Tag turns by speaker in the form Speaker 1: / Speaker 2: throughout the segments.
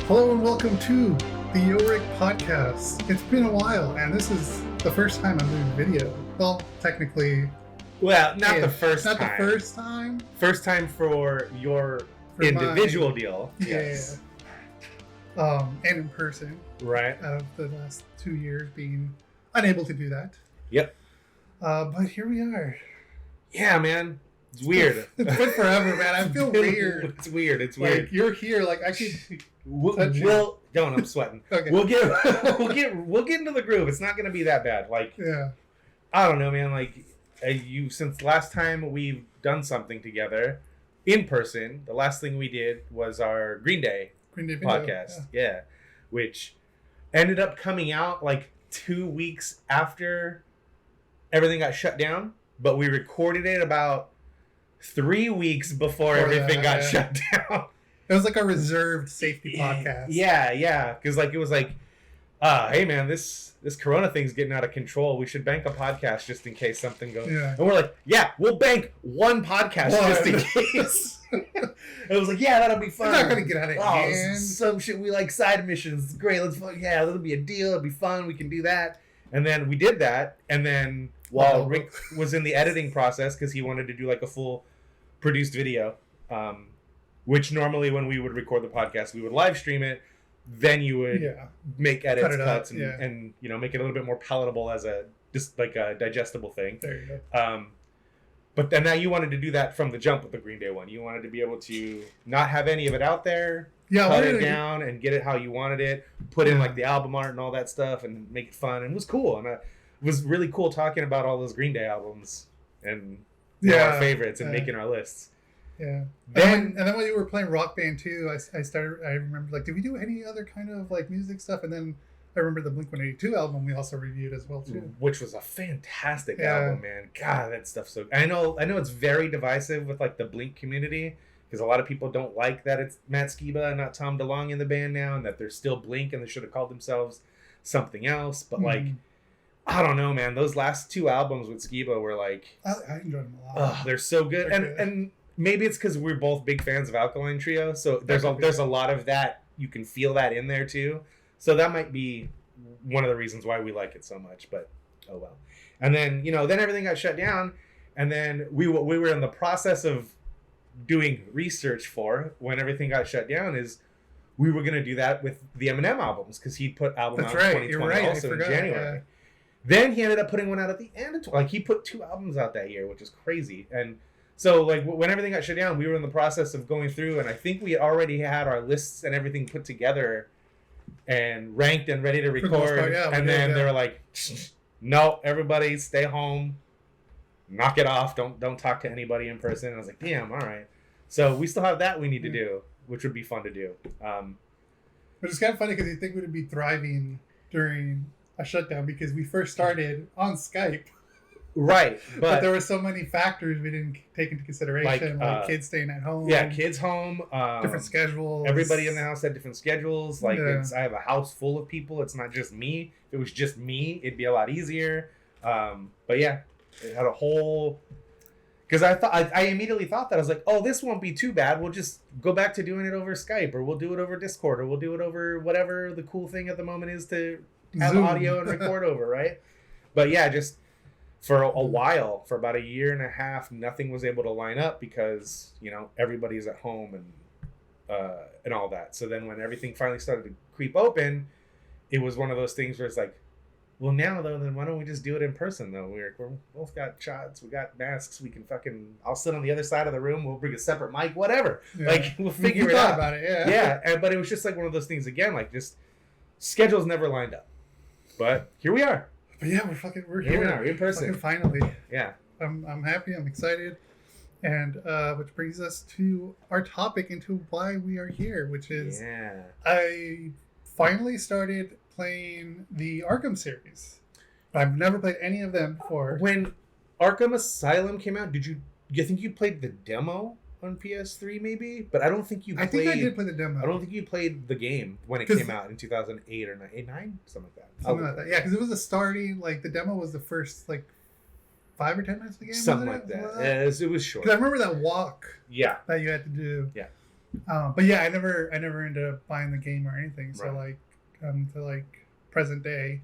Speaker 1: Hello and welcome to the Yorick podcast. It's been a while, and this is the first time I'm doing video. Well, technically,
Speaker 2: well, not the first time.
Speaker 1: Not the first time.
Speaker 2: First time for your individual deal.
Speaker 1: Yeah.
Speaker 2: Yes.
Speaker 1: And in person.
Speaker 2: Right.
Speaker 1: Out of the last 2 years being unable to do that.
Speaker 2: Yep.
Speaker 1: But here we are.
Speaker 2: Yeah, man. It's weird.
Speaker 1: It's been forever, man. I feel weird.
Speaker 2: It's weird. It's
Speaker 1: like,
Speaker 2: weird.
Speaker 1: You're here. Like, actually,
Speaker 2: don't. I'm sweating.
Speaker 1: Okay.
Speaker 2: We'll get into the groove. It's not going to be that bad. Like,
Speaker 1: yeah.
Speaker 2: I don't know, man. Like, since last time we've done something together in person, the last thing we did was our Green Day
Speaker 1: video,
Speaker 2: podcast. Yeah. Which ended up coming out like 2 weeks after everything got shut down, but we recorded it about 3 weeks before everything got shut down.
Speaker 1: It was like a reserved safety podcast.
Speaker 2: Yeah. Because like it was like, hey man, this Corona thing's getting out of control. We should bank a podcast just in case something goes.
Speaker 1: Yeah.
Speaker 2: And we're like, yeah, we'll bank one podcast just in case. It was like, yeah, that'll be fun.
Speaker 1: It's not gonna get out of hand.
Speaker 2: Some shit we like side missions. Great, that'll be a deal. It'll be fun. We can do that. And then we did that. And then while Rick was in the editing process, because he wanted to do like a full produced video, which normally when we would record the podcast, we would live stream it. Then you would make edits, cuts, and make it a little bit more palatable as a digestible thing.
Speaker 1: There you go.
Speaker 2: But then now you wanted to do that from the jump with the Green Day one. You wanted to be able to not have any of it out there, cut it down, and get it how you wanted it. Put in like the album art and all that stuff, and make it fun. And it was cool. And it was really cool talking about all those Green Day albums and our favorites and making our lists.
Speaker 1: Yeah. And then when you were playing Rock Band too, I remember like, did we do any other kind of like music stuff? And then I remember the Blink-182 album we also reviewed as well too,
Speaker 2: which was a fantastic album, man. God, that stuff's so. I know it's very divisive with like the Blink community because a lot of people don't like that it's Matt Skiba and not Tom DeLonge in the band now, and that they're still Blink and they should have called themselves something else. But like, I don't know, man. Those last two albums with Skiba were like,
Speaker 1: I enjoyed them a lot.
Speaker 2: They're so good, and maybe it's because we're both big fans of Alkaline Trio, so there's a lot of that. You can feel that in there too. So that might be one of the reasons why we like it so much. But oh well. And then then everything got shut down, and then we were in the process of doing research for when everything got shut down. Is we were gonna do that with the Eminem albums because he put album out in 2020 also in January. Yeah. Then he ended up putting one out at the end of he put 2 albums out that year, which is crazy. And so, like, when everything got shut down, we were in the process of going through, and I think we already had our lists and everything put together and ranked and ready to record. And then they were like, no, everybody stay home. Knock it off. Don't talk to anybody in person. And I was like, damn, all right. So we still have that we need to do, which would be fun to do.
Speaker 1: But it's kind of funny because you think we'd be thriving during a shutdown because we first started on Skype.
Speaker 2: Right,
Speaker 1: but there were so many factors we didn't take into consideration, like kids staying at home.
Speaker 2: Yeah, kids home.
Speaker 1: Different schedules.
Speaker 2: Everybody in the house had different schedules. Like I have a house full of people. It's not just me. If it was just me, it'd be a lot easier. But yeah, it had a whole. Because I immediately thought that I was like, oh, this won't be too bad. We'll just go back to doing it over Skype, or we'll do it over Discord, or we'll do it over whatever the cool thing at the moment is to have Zoom. Audio and record over, right? But yeah, just. For a while, for about 1.5 years, nothing was able to line up because everybody's at home and all that. So then when everything finally started to creep open, it was one of those things where it's like, well, now though, then why don't we just do it in person though? We're both got shots, we got masks, we can I'll sit on the other side of the room, we'll bring a separate mic, whatever. Yeah. Like we'll figure it out.
Speaker 1: About it,
Speaker 2: yeah. But it was just like one of those things again, like just schedules never lined up. But here we are.
Speaker 1: But yeah, we're here.
Speaker 2: We're in person.
Speaker 1: Finally.
Speaker 2: Yeah.
Speaker 1: I'm happy, I'm excited. And which brings us to our topic and to why we are here, which is I finally started playing the Arkham series. I've never played any of them before.
Speaker 2: When Arkham Asylum came out, you think you played the demo on PS3 maybe? But I don't think you played...
Speaker 1: I think I did play the demo.
Speaker 2: I don't think you played the game when it came out in 2008 or 9? Something like that.
Speaker 1: Something like that. Yeah, because it was the starting... Like, the demo was the first, 5 or 10 minutes of the game?
Speaker 2: Something like that. It was short.
Speaker 1: Because I remember that walk
Speaker 2: that
Speaker 1: you had to do.
Speaker 2: Yeah.
Speaker 1: But yeah, I never ended up buying the game or anything. So
Speaker 2: Right.
Speaker 1: to present day,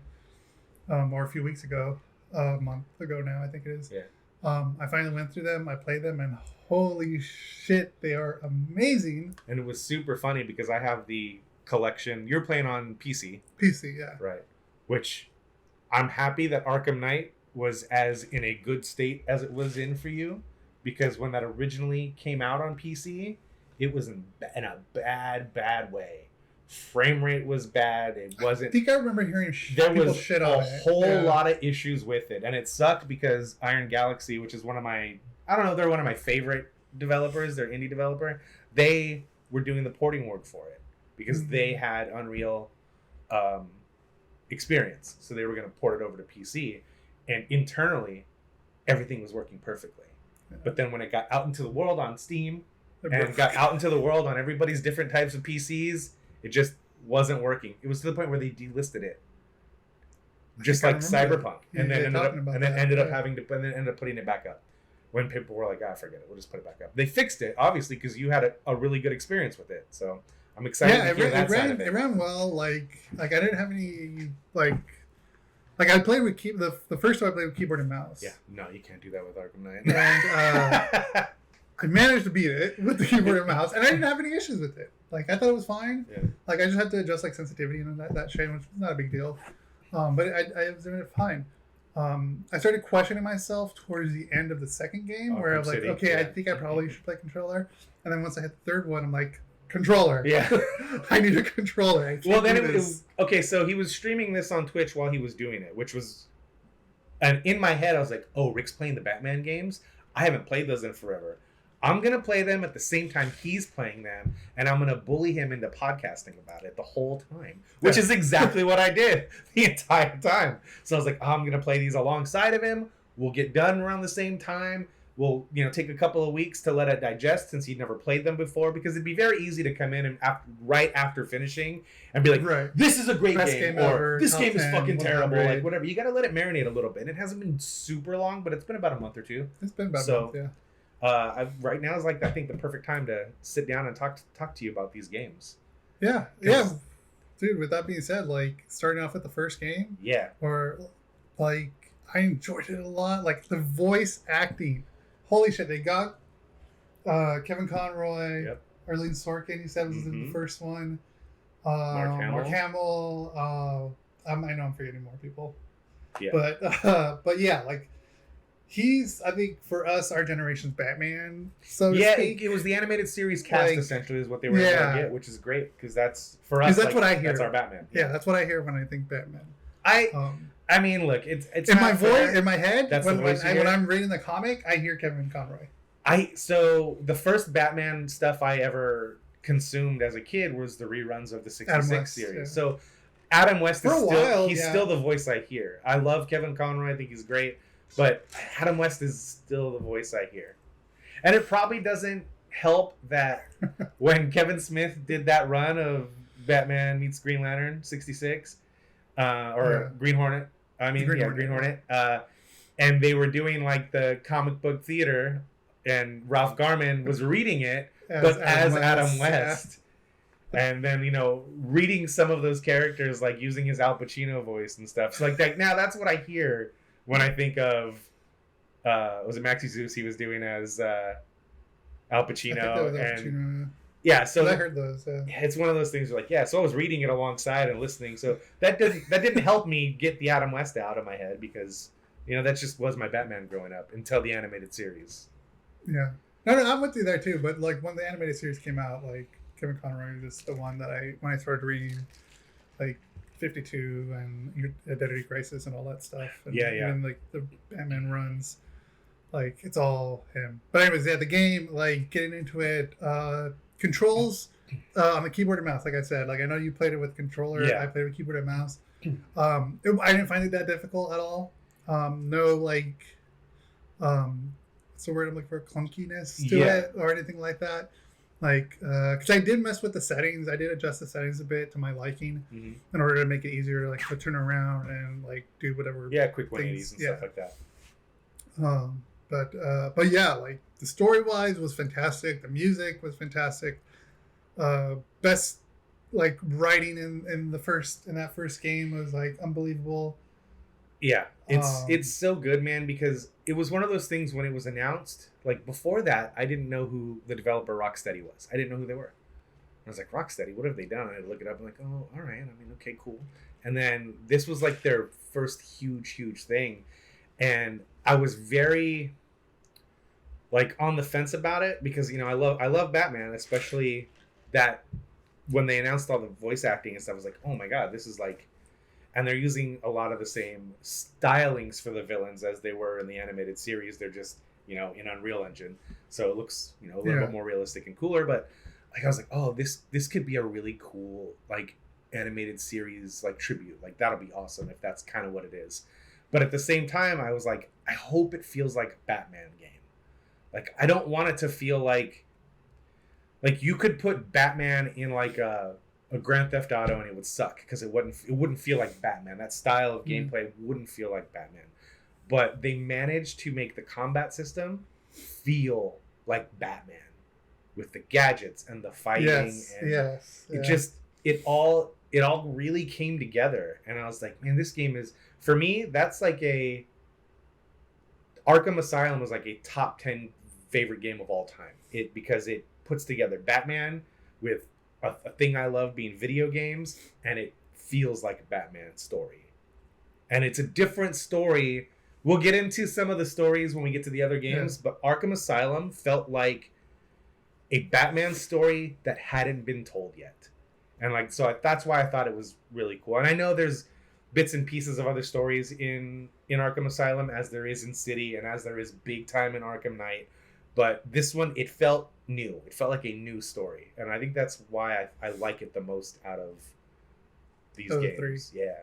Speaker 1: or a few weeks ago, a month ago now, I think it is.
Speaker 2: Yeah.
Speaker 1: I finally went through them. I played them, and holy shit, they are amazing.
Speaker 2: And it was super funny because I have the collection. You're playing on PC.
Speaker 1: PC, yeah.
Speaker 2: Right. Which I'm happy that Arkham Knight was as in a good state as it was in for you, because when that originally came out on PC, it was in a bad way. Frame rate was bad. It wasn't.
Speaker 1: I think I remember hearing
Speaker 2: there
Speaker 1: people
Speaker 2: was
Speaker 1: shit
Speaker 2: a
Speaker 1: on it.
Speaker 2: whole lot of issues with it, and it sucked because Iron Galaxy, which is one of my, I don't know, they're one of my favorite developers. They're indie developer. They were doing the porting work for it because they had Unreal experience, so they were going to port it over to PC, and internally everything was working perfectly. Yeah. But then when it got out into the world on Steam and got out into the world on everybody's different types of PCs, it just wasn't working. It was to the point where they delisted it, just like Cyberpunk, and then ended up having to, and then ended up putting it back up when people were like, "Ah, forget it, we'll just put it back up." They fixed it, obviously, because you had a really good experience with it. So I'm excited to hear that side of it.
Speaker 1: It ran well. Like I didn't have any like I played with the first time I played with keyboard and mouse.
Speaker 2: Yeah, no, you can't do that with Arkham Knight.
Speaker 1: And I managed to beat it with the keyboard and mouse, and I didn't have any issues with it. Like I thought it was fine. Yeah. Like I just had to adjust like sensitivity and that shit, which was not a big deal. But I was doing it fine. I started questioning myself towards the end of the second game, where I was like, okay, yeah. I think I probably should play controller. And then once I hit the third one, I'm like, controller.
Speaker 2: Yeah.
Speaker 1: I need a controller.
Speaker 2: Well, then it was okay. So he was streaming this on Twitch while he was doing it, which was, and in my head I was like, oh, Rick's playing the Batman games. I haven't played those in forever. I'm going to play them at the same time he's playing them, and I'm going to bully him into podcasting about it the whole time, which is exactly what I did the entire time. So I was like, oh, I'm going to play these alongside of him. We'll get done around the same time. We'll, take a couple of weeks to let it digest since he'd never played them before, because it'd be very easy to come in and right after finishing and be like, this is a great game, or this game is fucking terrible, like whatever. You got to let it marinate a little bit. It hasn't been super long, but it's been about a month or two.
Speaker 1: It's been about a month, yeah.
Speaker 2: Right now is like, I think, the perfect time to sit down and talk to you about these games.
Speaker 1: Yeah. Dude, with that being said, like starting off with the first game, or like I enjoyed it a lot. Like the voice acting, holy shit! They got Kevin Conroy, Arlene Sorkin. He said was in the first one. Mark Hamill. I know I'm forgetting more people. Yeah. But yeah, like. He's, I think, for us, our generation's Batman. So
Speaker 2: it was the animated series cast, essentially, is what they were able to get, which is great, because that's, for us,
Speaker 1: that's what I hear.
Speaker 2: That's our Batman.
Speaker 1: Yeah, that's what I hear when I think Batman.
Speaker 2: I mean, look, it's
Speaker 1: in my voice, in my head.
Speaker 2: That's
Speaker 1: when I'm reading the comic, I hear Kevin Conroy.
Speaker 2: So the first Batman stuff I ever consumed as a kid was the reruns of the 66 series. Yeah. So Adam West is still the voice I hear. I love Kevin Conroy. I think he's great. But Adam West is still the voice I hear. And it probably doesn't help that when Kevin Smith did that run of Batman meets Green Lantern 66, Green Hornet. Green Hornet. And they were doing like the comic book theater, and Ralph Garman was reading it, as Adam West. Yeah. And then, reading some of those characters, like using his Al Pacino voice and stuff. So like now that's what I hear when I think of, was it Maxie Zeus he was doing as Al Pacino? I think that was Al Pacino, yeah, so
Speaker 1: I heard those. Yeah.
Speaker 2: It's one of those things where so I was reading it alongside and listening. So that didn't help me get the Adam West out of my head, because that just was my Batman growing up until the animated series.
Speaker 1: Yeah, no, I'm with you there too. But like when the animated series came out, like Kevin Conroy was just the one that when I started reading, like 52 and Identity Crisis and all that stuff. And even like the Batman runs, like it's all him. But anyways, the game, like getting into it, controls on the keyboard and mouse. Like I said, like I know you played it with controller. I played with keyboard and mouse. I didn't find it that difficult at all. No like, what's the word I'm looking for? Clunkiness to it or anything like that. Like, because I did mess with the settings. I did adjust the settings a bit to my liking in order to make it easier, like to turn around and like do whatever.
Speaker 2: Yeah, quick 180s and stuff like that.
Speaker 1: But yeah, like the story wise was fantastic. The music was fantastic. Best like writing in that first game was like unbelievable.
Speaker 2: Yeah, it's so good, man, because it was one of those things when it was announced. Like before that, I didn't know who the developer Rocksteady was. I didn't know who they were. I was like, Rocksteady, what have they done? I had to look it up. I'm like, oh, all right. I mean, okay, cool. And then this was like their first huge thing, and I was very like on the fence about it because I love Batman, especially that when they announced all the voice acting and stuff, I was like, oh my god, this is like, and they're using a lot of the same stylings for the villains as they were in the animated series. They're just in Unreal Engine, so it looks a little bit more realistic and cooler. But like I was like, oh, this could be a really cool like animated series like tribute. Like that'll be awesome if that's kind of what it is. But at the same time, I was like, I hope it feels like a Batman game. Like I don't want it to feel like you could put Batman in like a Grand Theft Auto and it would suck because it wouldn't feel like Batman. That style of gameplay wouldn't feel like Batman. But they managed to make the combat system feel like Batman with the gadgets and the fighting. It all really came together, and I was like, man, this game is, for me, that's like Arkham Asylum was like a top 10 favorite game of all time. Because it puts together Batman with a thing I love being video games, and it feels like a Batman story. And it's a different story. We'll get into some of the stories when we get to the other games, but Arkham Asylum felt like a Batman story that hadn't been told yet. And like, so that's why I thought it was really cool. And I know there's bits and pieces of other stories in Arkham Asylum, as there is in City and as there is big time in Arkham Knight. But this one, it felt new. It felt like a new story. And I think that's why I like it the most out of these games. Yeah.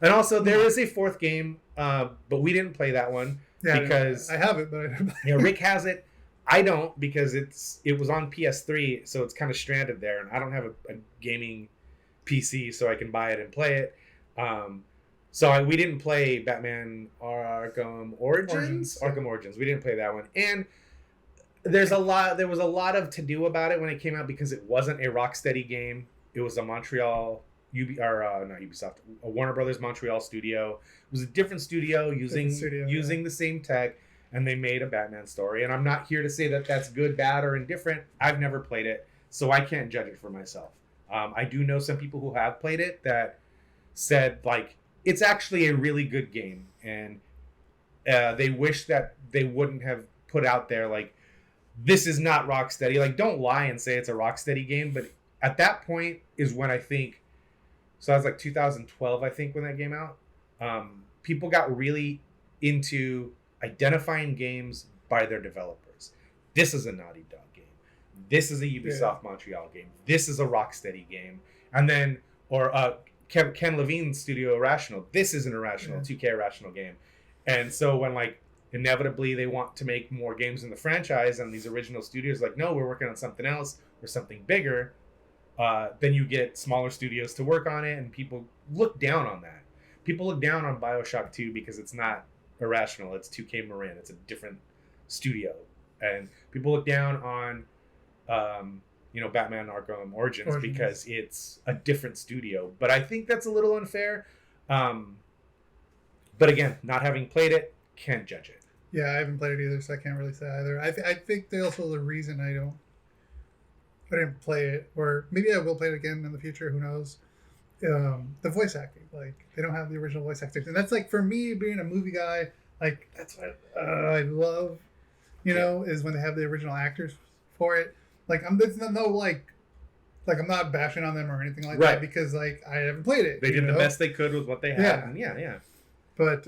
Speaker 2: And also, there is a fourth game, but we didn't play that one because
Speaker 1: I have it, but I didn't play
Speaker 2: Rick has it. I don't, because it was on PS3, so it's kind of stranded there, and I don't have a gaming PC, so I can buy it and play it. We didn't play Batman Arkham Origins. Arkham Origins. We didn't play that one, and there was a lot of to do about it when it came out because it wasn't a Rocksteady game. It was a Montreal not Ubisoft, a Warner Brothers Montreal studio. It was a different studio using the same tech, and they made a Batman story. And I'm not here to say that that's good, bad, or indifferent. I've never played it, so I can't judge it for myself. I do know some people who have played it that said like it's actually a really good game, and they wish that they wouldn't have put out there like, this is not Rocksteady. Like, don't lie and say it's a Rocksteady game. But at that point is when I think, so that was like 2012, I think, when that came out. People got really into identifying games by their developers. This is a Naughty Dog game. This is a Ubisoft Montreal game. This is a Rocksteady game. And then, or Ken Levine's studio Irrational. This is an Irrational, 2K Irrational game. And so when like inevitably they want to make more games in the franchise, and these original studios like, no, we're working on something else or something bigger, then you get smaller studios to work on it, and people look down on that. People look down on BioShock 2 because it's not Irrational, it's 2K Marin, it's a different studio. And people look down on Batman Arkham Origins because it's a different studio. But I think that's a little unfair. But again, not having played it, can't judge it.
Speaker 1: Yeah, I haven't played it either, so I can't really say either. I think also the reason I didn't play it, or maybe I will play it again in the future, who knows, the voice acting. Like, they don't have the original voice acting. And that's like, for me, being a movie guy, like, that's what I love, is when they have the original actors for it. Like, I'm not bashing on them or anything like that, because like I haven't played it.
Speaker 2: They did the best they could with what they had. Yeah.
Speaker 1: But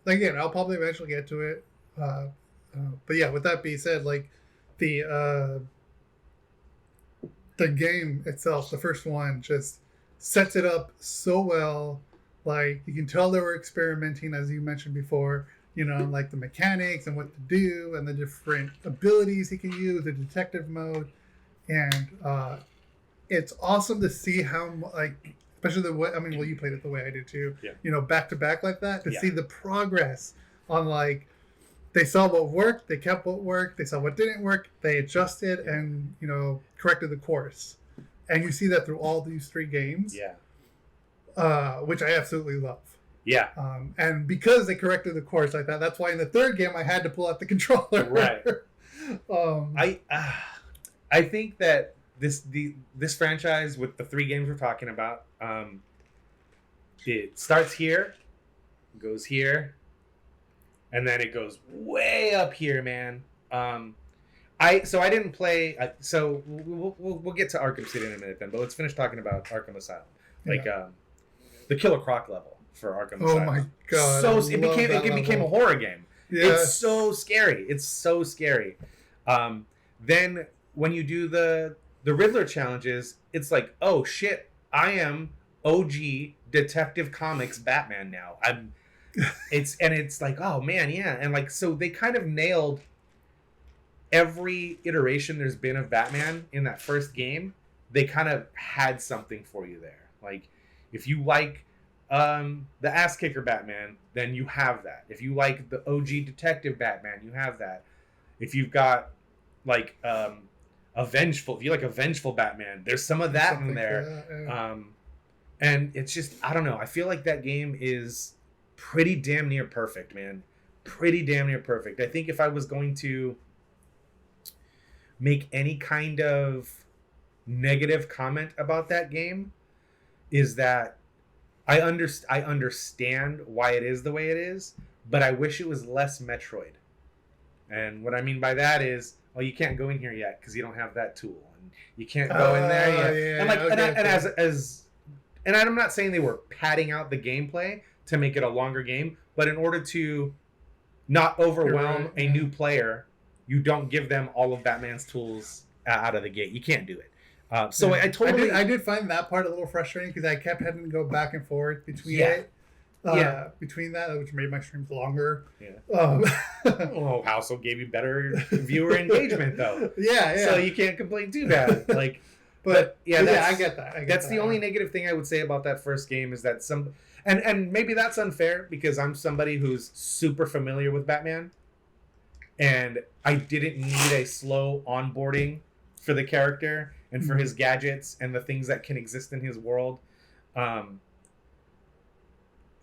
Speaker 1: again, I'll probably eventually get to it. But yeah, with that being said, like the game itself, the first one, just sets it up so well. Like, you can tell they were experimenting, as you mentioned before, like the mechanics and what to do and the different abilities he can use, the detective mode. And it's awesome to see how, like, especially the way, you played it the way I did too. Yeah. Back to back like that, to see the progress on, like, they saw what worked, they kept what worked, they saw what didn't work, they adjusted and, corrected the course. and you see that through all these 3 games.
Speaker 2: Yeah.
Speaker 1: Which I absolutely love.
Speaker 2: Yeah.
Speaker 1: And because they corrected the course like that, that's why in the 3rd game I had to pull out the controller.
Speaker 2: Right. I think that this franchise with the 3 games we're talking about, it starts here, goes here, and then it goes way up here, man. I didn't play. So we'll get to Arkham City in a minute then, but let's finish talking about Arkham Asylum, the Killer Croc level for Arkham Asylum.
Speaker 1: Oh my god!
Speaker 2: So it became a horror game. Yes. It's so scary. It's so scary. Then when you do the Riddler challenges, it's like, oh shit, I am OG Detective Comics Batman now. It's like, oh man, yeah, and like so they kind of nailed every iteration there's been of Batman in that first game. They kind of had something for you there. Like if you like the ass kicker Batman, then you have that. If you like the OG Detective Batman, you have that. If you've got like if you like a vengeful Batman, there's some of that in there. Yeah. And it's just, I don't know. I feel like that game is pretty damn near perfect, man. Pretty damn near perfect. I think if I was going to make any kind of negative comment about that game, is that I understand why it is the way it is, but I wish it was less Metroid. And what I mean by that is, well, you can't go in here yet because you don't have that tool, and you can't go in there yet. Yeah, and like, okay, and I'm not saying they were padding out the gameplay to make it a longer game, but in order to not overwhelm a new player, you don't give them all of Batman's tools out of the gate. You can't do it. So I
Speaker 1: did find that part a little frustrating because I kept having to go back and forth between between that, which made my streams longer.
Speaker 2: Yeah. Well, also gave you better viewer engagement though.
Speaker 1: Yeah.
Speaker 2: So you can't complain too bad. Like, but I get that. That's the only negative thing I would say about that first game is that and maybe that's unfair because I'm somebody who's super familiar with Batman, and I didn't need a slow onboarding for the character and for his gadgets and the things that can exist in his world.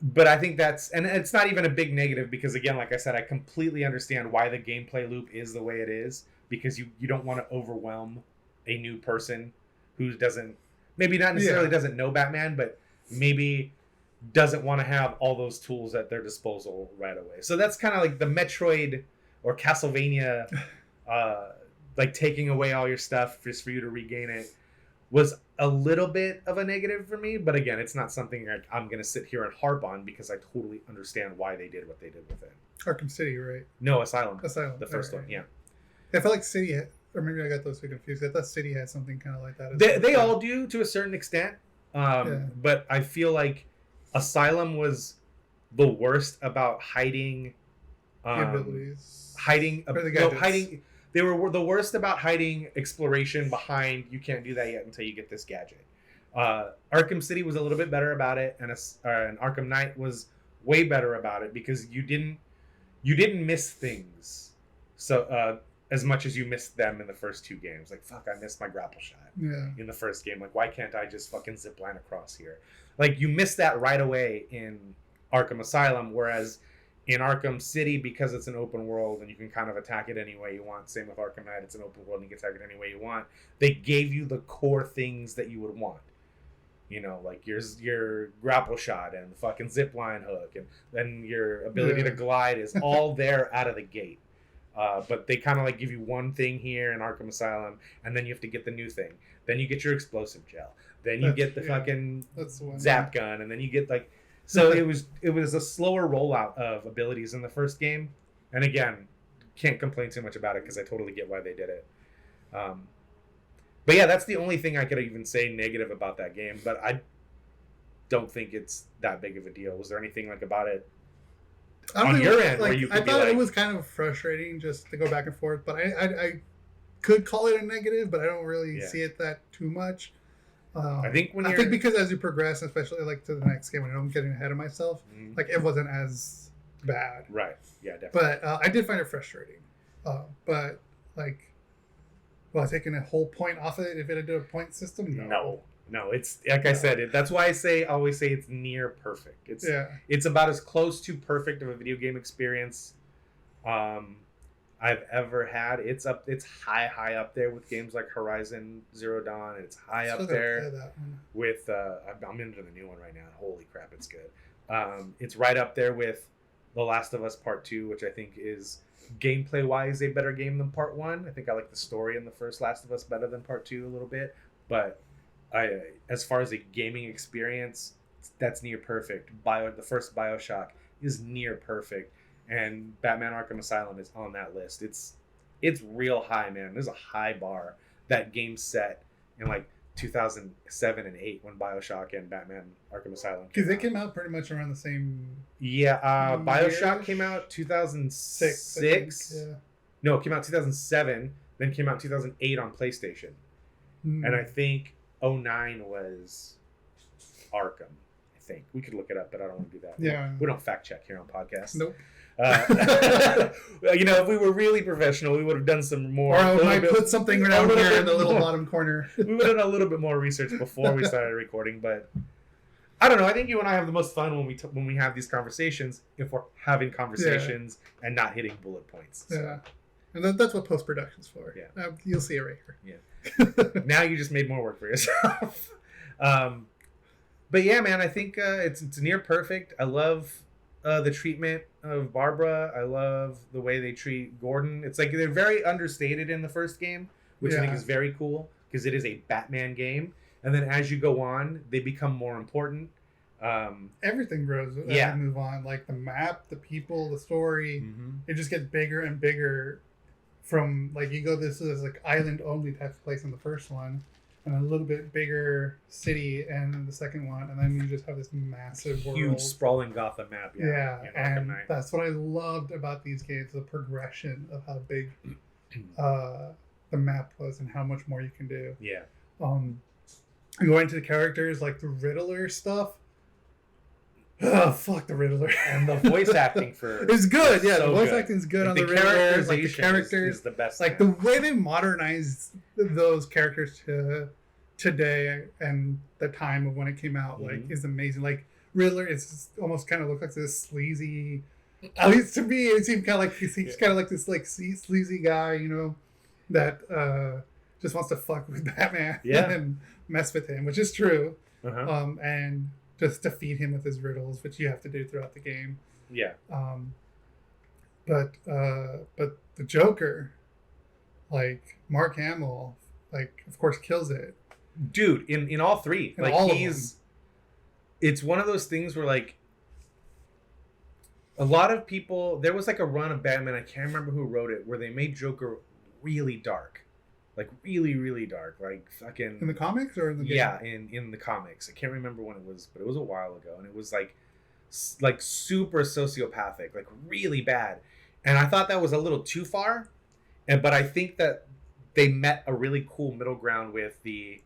Speaker 2: But I think and it's not even a big negative because, again, like I said, I completely understand why the gameplay loop is the way it is, because you don't want to overwhelm a new person who maybe not necessarily doesn't know Batman, but maybe doesn't want to have all those tools at their disposal right away. So that's kind of like the Metroid or Castlevania, like taking away all your stuff just for you to regain it, was a little bit of a negative for me. But again, it's not something I'm going to sit here and harp on because I totally understand why they did what they did with it.
Speaker 1: Arkham City, right?
Speaker 2: No, Asylum. The first one, yeah.
Speaker 1: I felt like City or maybe I got those two confused. I thought City had something kind of like that.
Speaker 2: They all do to a certain extent. But I feel like Asylum was the worst about hiding
Speaker 1: abilities.
Speaker 2: Hiding. They were the worst about hiding exploration behind, you can't do that yet until you get this gadget. Arkham City was a little bit better about it, and Arkham Knight was way better about it because you didn't miss things so as much as you missed them in the first 2 games. Like, fuck, I missed my grapple shot in the first game. Like, why can't I just fucking zip line across here? Like, you missed that right away in Arkham Asylum, whereas in Arkham City, because it's an open world and you can kind of attack it any way you want. Same with Arkham Knight, it's an open world and you can attack it any way you want. They gave you the core things that you would want. You know, like your grapple shot and the fucking zipline hook and your ability to glide is all there out of the gate. But they kind of like give you one thing here in Arkham Asylum, and then you have to get the new thing. Then you get your explosive gel. Then you get the fucking zap gun, and then you get like... So it was a slower rollout of abilities in the first game, and again, can't complain too much about it because I totally get why they did it. But yeah, that's the only thing I could even say negative about that game. But I don't think it's that big of a deal. Was there anything like about it on your end where you could be like... I thought
Speaker 1: it was kind of frustrating just to go back and forth, but I could call it a negative, but I don't really see it that too much. I think because as you progress, especially like to the next game, when I'm getting ahead of myself, like it wasn't as bad.
Speaker 2: Right. Yeah, definitely.
Speaker 1: But I did find it frustrating. But like, Well, taking a whole point off of it if it had a point system?
Speaker 2: No, it's like I said. That's why I always say it's near perfect. It's about as close to perfect of a video game experience I've ever had. It's high up there with games like Horizon Zero Dawn. And it's high up there with I'm into the new one right now. Holy crap, it's good. It's right up there with The Last of Us Part 2, which I think is gameplay wise a better game than Part 1. I think I like the story in the first Last of Us better than Part 2 a little bit, but as far as a gaming experience, that's near perfect. The first BioShock is near perfect, and Batman Arkham Asylum is on that list. It's real high, man. There's a high bar that game set in like 2007 and 8 when BioShock and Batman Arkham Asylum
Speaker 1: because they came out pretty much around the same.
Speaker 2: Yeah, BioShock came out 2006. Yeah. No, it came out 2007. Then came out 2008 on PlayStation, and I think 2009 was Arkham. I think we could look it up, but I don't want to do that.
Speaker 1: Yeah,
Speaker 2: we don't fact check here on podcasts.
Speaker 1: Nope.
Speaker 2: If we were really professional, we would have done some more.
Speaker 1: Or I might put something down here in the little bottom corner.
Speaker 2: We would have done a little bit more research before we started recording, but I don't know. I think you and I have the most fun when we have these conversations, if we're having conversations and not hitting bullet points. So.
Speaker 1: Yeah, and that's what post production's for.
Speaker 2: Yeah,
Speaker 1: you'll see it right here.
Speaker 2: Yeah. Now you just made more work for yourself. But yeah, man, I think it's near perfect. I love the treatment of Barbara. I love the way they treat Gordon. It's like they're very understated in the first game, which I think is very cool because it is a Batman game. And then as you go on, they become more important.
Speaker 1: Everything grows as you move on. Like the map, the people, the story. Mm-hmm. It just gets bigger and bigger. From like you go, this is like island only type of place in the first one, and a little bit bigger city in the second one, and then you just have this massive
Speaker 2: huge
Speaker 1: world.
Speaker 2: Sprawling Gotham map.
Speaker 1: Yeah, and that's what I loved about these games: the progression of how big the map was and how much more you can do.
Speaker 2: Yeah.
Speaker 1: Going to the characters like the Riddler stuff. Oh, fuck the Riddler.
Speaker 2: And the voice acting for
Speaker 1: it's good. Yeah, the voice acting is good on the Riddler. Like the characters
Speaker 2: is the best.
Speaker 1: Like the way they modernized those characters to today and the time of when it came out, like is amazing. Like Riddler, it's almost kind of looks like this sleazy. At least to me, it seemed kind of like he's kind of like this like sleazy guy, you know, that just wants to fuck with Batman and mess with him, which is true. And just to feed him with his riddles, which you have to do throughout the game.
Speaker 2: Yeah.
Speaker 1: But the Joker, like Mark Hamill, like of course kills it.
Speaker 2: Dude, in all three, like it's one of those things where like a lot of people, there was like a run of Batman, I can't remember who wrote it, where they made Joker really dark. Like really, really dark, like fucking
Speaker 1: in the comics or in the game?
Speaker 2: Yeah, in the comics. I can't remember when it was, but it was a while ago, and it was like super sociopathic, like really bad. And I thought that was a little too far, but I think that they met a really cool middle ground with the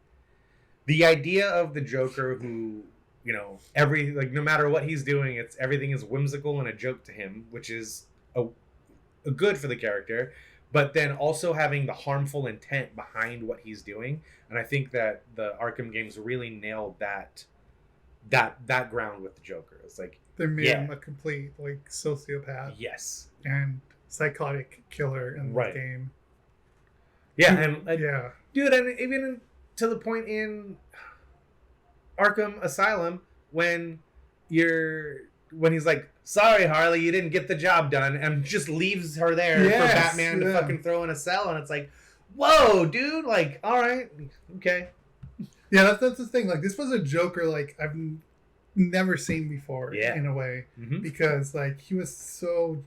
Speaker 2: idea of the Joker, who no matter what he's doing, everything is whimsical and a joke to him, which is a good for the character. But then also having the harmful intent behind what he's doing, and I think that the Arkham games really nailed that ground with the Joker. It's like
Speaker 1: they made him a complete like sociopath, and psychotic killer in the game.
Speaker 2: Yeah, dude, and even to the point in Arkham Asylum when he's like, sorry, Harley, you didn't get the job done, and just leaves her there for Batman to fucking throw in a cell, and it's like, whoa, dude, like, all right, okay.
Speaker 1: Yeah, that's the thing. Like, this was a Joker like I've never seen before in a way, because like he was so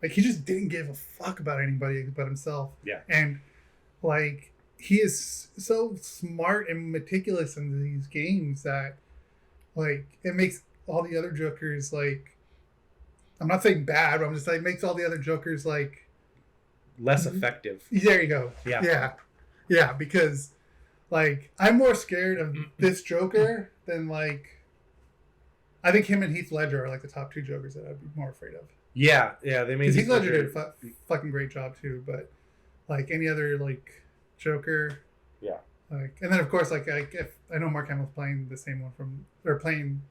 Speaker 1: like he just didn't give a fuck about anybody but himself.
Speaker 2: Yeah,
Speaker 1: and like he is so smart and meticulous in these games that like it makes all the other Jokers like, I'm not saying bad, but I'm just like makes all the other Jokers like
Speaker 2: less effective.
Speaker 1: There you go. Yeah, because like I'm more scared of this Joker than like I think him and Heath Ledger are like the top two Jokers that I'd be more afraid of.
Speaker 2: Yeah, they made
Speaker 1: Heath Ledger did a fucking great job too, but like any other like Joker.
Speaker 2: Yeah.
Speaker 1: Like, and then of course, like if I know Mark Hamill's playing the same one or playing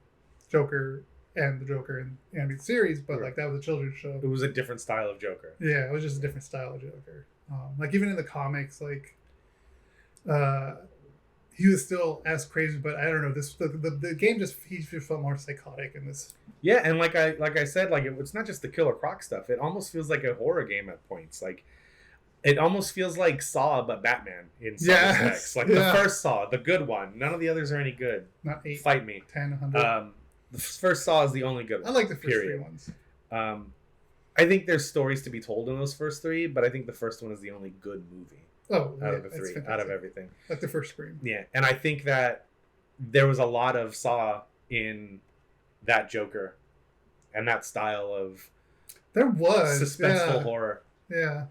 Speaker 1: Joker and the Joker in the animated series, but like that was a children's show.
Speaker 2: It was a different style of Joker.
Speaker 1: Yeah, it was just a different style of Joker. Like even in the comics, like he was still as crazy, but I don't know. The game he just felt more psychotic in this.
Speaker 2: Yeah, and like I said, like it's not just the Killer Croc stuff. It almost feels like a horror game at points. Like it almost feels like Saw, but Batman in some respects. Like the first Saw, the good one. None of the others are any good.
Speaker 1: Not 8,
Speaker 2: Fight me.
Speaker 1: 10, 100.
Speaker 2: The first Saw is the only good one.
Speaker 1: I like the first 3 ones.
Speaker 2: I think there's stories to be told in those first 3, but I think the first one is the only good movie.
Speaker 1: Out of the 3, out
Speaker 2: of everything.
Speaker 1: Like the first Scream.
Speaker 2: Yeah, and I think that there was a lot of Saw in that Joker and that style of
Speaker 1: there was
Speaker 2: suspenseful horror.
Speaker 1: Yeah.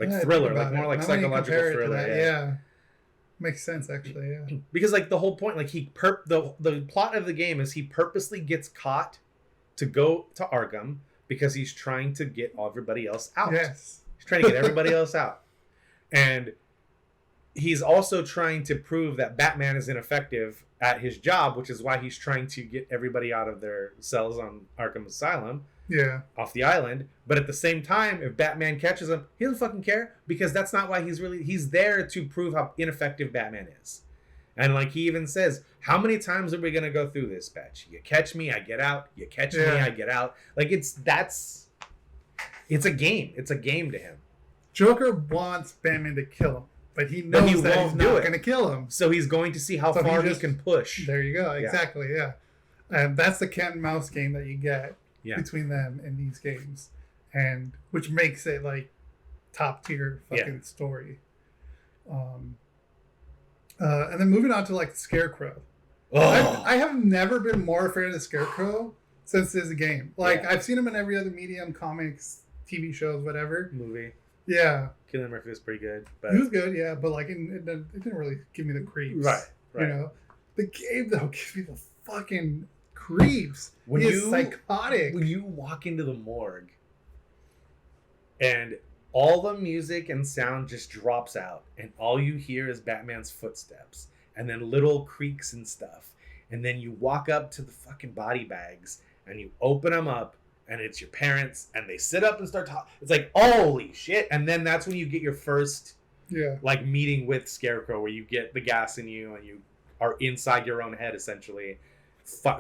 Speaker 2: Like thriller, like more like psychological thriller.
Speaker 1: Yeah. Makes sense actually, yeah.
Speaker 2: Because like the whole point, like the plot of the game is he purposely gets caught to go to Arkham because he's trying to get everybody else out.
Speaker 1: Yes.
Speaker 2: He's trying to get everybody else out. And he's also trying to prove that Batman is ineffective at his job, which is why he's trying to get everybody out of their cells on Arkham Asylum.
Speaker 1: Yeah.
Speaker 2: Off the island. But at the same time, if Batman catches him, he doesn't fucking care because that's not why he's there to prove how ineffective Batman is. And like he even says, how many times are we going to go through this, Batch? You catch me, I get out. You catch me, I get out. Like it's a game. It's a game to him.
Speaker 1: Joker wants Batman to kill him, but he knows that he's not going to kill him.
Speaker 2: So he's going to see how far he can push.
Speaker 1: There you go. Exactly, yeah. And that's the cat and mouse game that you get between them in these games. And which makes it like top tier fucking story. And then moving on to like Scarecrow. Oh. I have never been more afraid of the Scarecrow since this game. Like I've seen him in every other medium, comics, TV shows, whatever.
Speaker 2: Movie.
Speaker 1: Yeah.
Speaker 2: Cillian Murphy was pretty good. But...
Speaker 1: He was good, yeah, but like it didn't really give me the creeps.
Speaker 2: Right.
Speaker 1: You know? The game though gives me the fucking creeps. He's psychotic.
Speaker 2: When you walk into the morgue and all the music and sound just drops out and all you hear is Batman's footsteps and then little creaks and stuff. And then you walk up to the fucking body bags and you open them up and it's your parents and they sit up and start talking. It's like, holy shit. And then that's when you get your first like meeting with Scarecrow where you get the gas in you and you are inside your own head essentially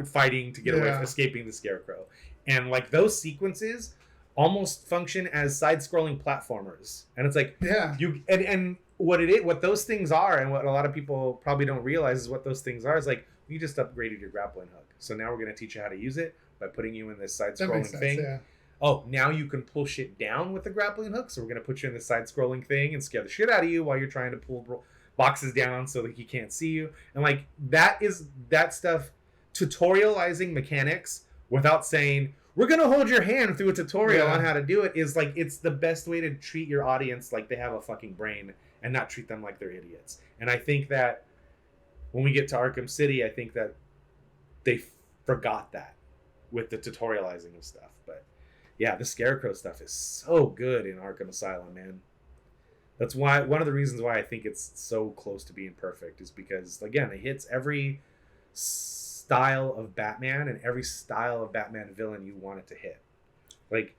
Speaker 2: fighting to get away from escaping the Scarecrow. And like those sequences almost function as side-scrolling platformers. And it's like and what those things are and what a lot of people probably don't realize is what those things are is like you just upgraded your grappling hook. So now we're going to teach you how to use it by putting you in this side-scrolling thing. Yeah. Oh, now you can pull shit down with the grappling hook. So we're going to put you in this side-scrolling thing and scare the shit out of you while you're trying to pull boxes down so that he can't see you. And like that stuff, tutorializing mechanics without saying, we're going to hold your hand through a tutorial on how to do it is like, it's the best way to treat your audience like they have a fucking brain and not treat them like they're idiots. And I think that when we get to Arkham City, I think that they forgot that with the tutorializing of stuff. But yeah, the Scarecrow stuff is so good in Arkham Asylum, man. That's why one of the reasons why I think it's so close to being perfect is because, again, it hits every style of Batman and every style of Batman villain you want it to hit. Like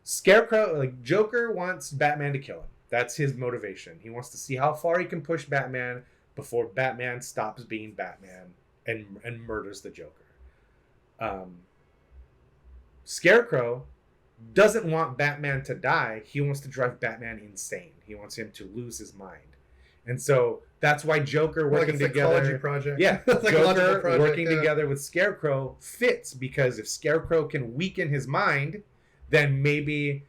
Speaker 2: Scarecrow, like Joker wants Batman to kill him. That's his motivation. He wants to see how far he can push Batman before Batman stops being Batman and murders the Joker. Scarecrow doesn't want Batman to die. He wants to drive Batman insane. He wants him to lose his mind. And so that's why Joker working together.
Speaker 1: Project.
Speaker 2: Yeah, Joker working together with Scarecrow fits because if Scarecrow can weaken his mind, then maybe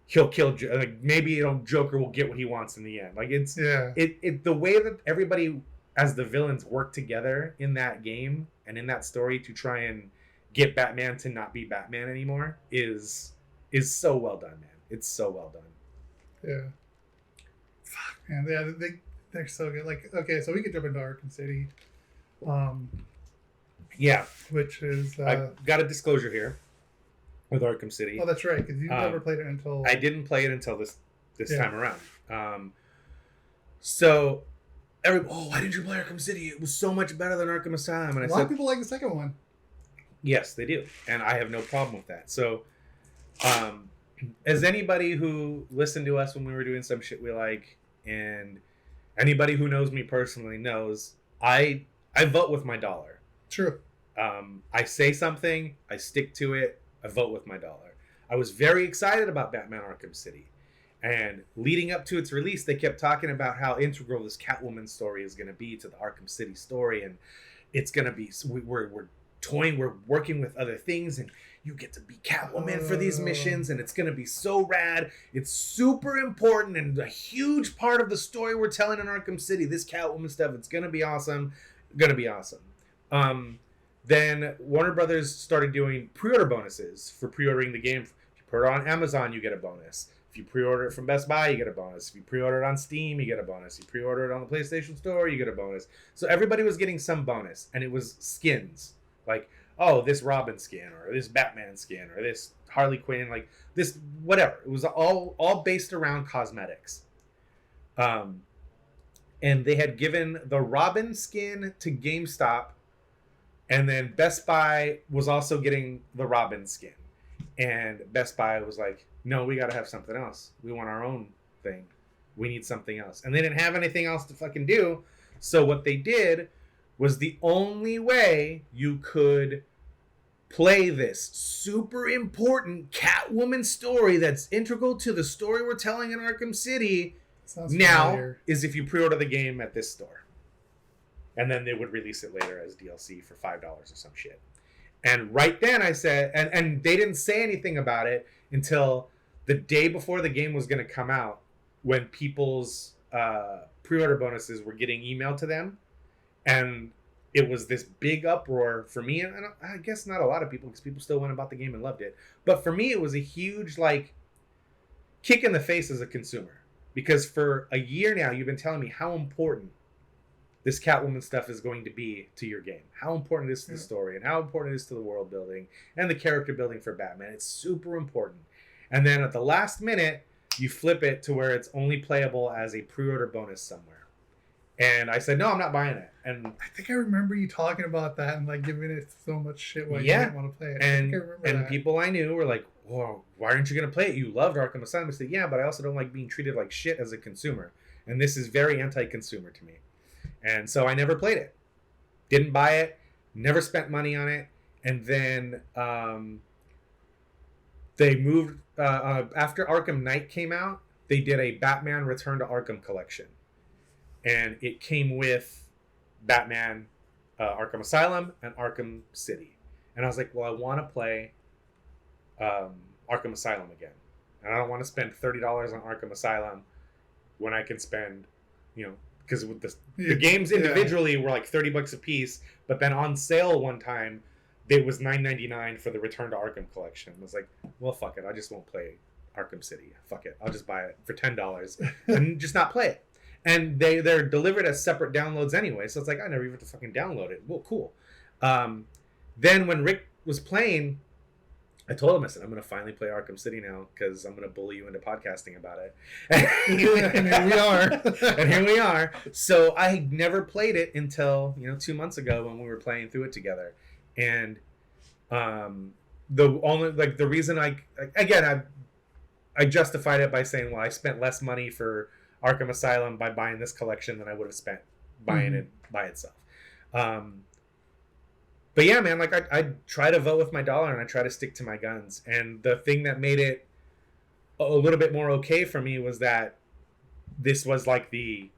Speaker 2: he'll kill. Maybe Joker will get what he wants in the end. Like it's the way that everybody as the villains work together in that game and in that story to try and get Batman to not be Batman anymore is so well done, man. It's so well done.
Speaker 1: Yeah. Fuck, man. Yeah, they're so good. Like, okay, so we could jump into Arkham City.
Speaker 2: Yeah.
Speaker 1: Which is...
Speaker 2: I got a disclosure here with Arkham City.
Speaker 1: Oh, that's right, because you never played it until...
Speaker 2: I didn't play it until this time around. So, why didn't you play Arkham City? It was so much better than Arkham Asylum. And
Speaker 1: a lot of people like the second one.
Speaker 2: Yes, they do. And I have no problem with that. So, as anybody who listened to us when we were doing some shit we like, and anybody who knows me personally knows, I vote with my dollar.
Speaker 1: True.
Speaker 2: I say something, I stick to it, I vote with my dollar. I was very excited about Batman Arkham City. And leading up to its release, they kept talking about how integral this Catwoman story is going to be to the Arkham City story. And it's going to be, we're toying, we're working with other things, and you get to be Catwoman for these missions, and it's going to be so rad. It's super important and a huge part of the story we're telling in Arkham City. This Catwoman stuff, it's going to be awesome. Going to be awesome. Then Warner Brothers started doing pre-order bonuses for pre-ordering the game. If you pre-order on Amazon, you get a bonus. If you pre-order it from Best Buy, you get a bonus. If you pre-order it on Steam, you get a bonus. If you pre-order it on the PlayStation Store, you get a bonus. So everybody was getting some bonus, and it was skins. Like, oh, this Robin skin, or this Batman skin, or this Harley Quinn, like this, whatever. It was all based around cosmetics. And they had given the Robin skin to GameStop, and then Best Buy was also getting the Robin skin. And Best Buy was like, no, we got to have something else. We want our own thing. We need something else. And they didn't have anything else to fucking do. So what they did was, the only way you could play this super important Catwoman story that's integral to the story we're telling in Arkham City now is if you pre-order the game at this store. And then they would release it later as DLC for $5 or some shit. And right then I said, and they didn't say anything about it until the day before the game was going to come out, when people's pre-order bonuses were getting emailed to them. And it was this big uproar for me, and I guess not a lot of people, because people still went about the game and loved it. But for me, it was a huge, like, kick in the face as a consumer. Because for a year now, you've been telling me how important this Catwoman stuff is going to be to your game. How important it is to the story, and how important it is to the world building and the character building for Batman. It's super important. And then at the last minute, you flip it to where it's only playable as a pre-order bonus somewhere. And I said, no, I'm not buying it. And
Speaker 1: I think I remember you talking about that and like giving it so much shit why you didn't want to play it.
Speaker 2: And people I knew were like, whoa, why aren't you going to play it? You loved Arkham Asylum. I said, yeah, but I also don't like being treated like shit as a consumer. And this is very anti-consumer to me. And so I never played it. Didn't buy it. Never spent money on it. And then they moved, after Arkham Knight came out, they did a Batman Return to Arkham collection. And it came with Batman Arkham Asylum and Arkham City. And I was like, well, I want to play Arkham Asylum again. And I don't want to spend $30 on Arkham Asylum when I can spend, because with the games individually were like $30 a piece, but then on sale one time, it was $9.99 for the Return to Arkham collection. I was like, well, fuck it. I just won't play Arkham City. Fuck it. I'll just buy it for $10 and just not play it. And they're delivered as separate downloads anyway, so it's like, I never even have to fucking download it. Well, cool. Then when Rick was playing, I told him, I said, I'm going to finally play Arkham City now, because I'm going to bully you into podcasting about it. And here we are. And here we are. So I had never played it until, 2 months ago when we were playing through it together. And the reason I justified it by saying, well, I spent less money for Arkham Asylum by buying this collection than I would have spent buying it by itself. But yeah, man, like I try to vote with my dollar, and I try to stick to my guns. And the thing that made it a little bit more okay for me was that this was like the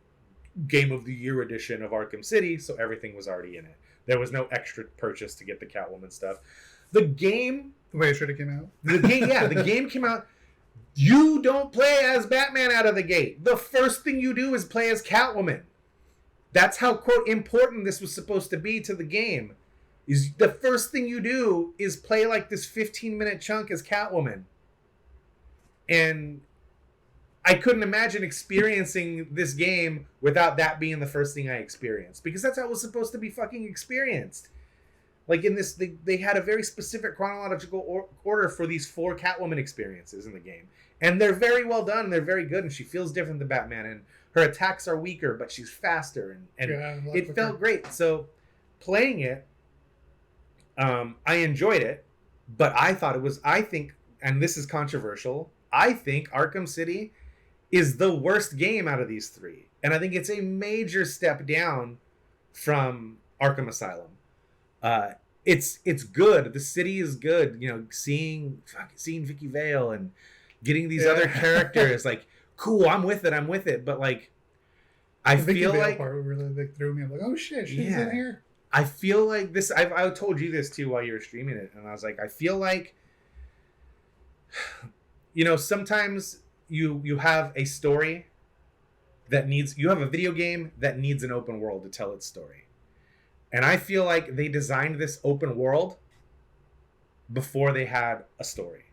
Speaker 2: Game of the Year edition of Arkham City, so everything was already in it. There was no extra purchase to get the Catwoman stuff. The game,
Speaker 1: the way it should have came out.
Speaker 2: The game came out. You don't play as Batman out of the gate. The first thing you do is play as Catwoman. That's how, quote, important this was supposed to be to the game. Is the first thing you do is play like this 15-minute chunk as Catwoman. And I couldn't imagine experiencing this game without that being the first thing I experienced. Because that's how it was supposed to be fucking experienced. Like in this, they had a very specific chronological order for these 4 Catwoman experiences in the game. And they're very well done. They're very good, and she feels different than Batman. And her attacks are weaker, but she's faster, and it felt great. So playing it, I enjoyed it, but I think, and this is controversial, I think Arkham City is the worst game out of these three. And I think it's a major step down from Arkham Asylum. It's good. The city is good. You know, seeing Vicky Vale and getting these other characters, like, cool, I'm with it. But like, I feel like
Speaker 1: part really threw me. I'm like, oh shit, she's in here.
Speaker 2: I feel like this. I told you this too while you were streaming it, and I was like, I feel like, you know, sometimes you have a story you have a video game that needs an open world to tell its story, and I feel like they designed this open world before they had a story,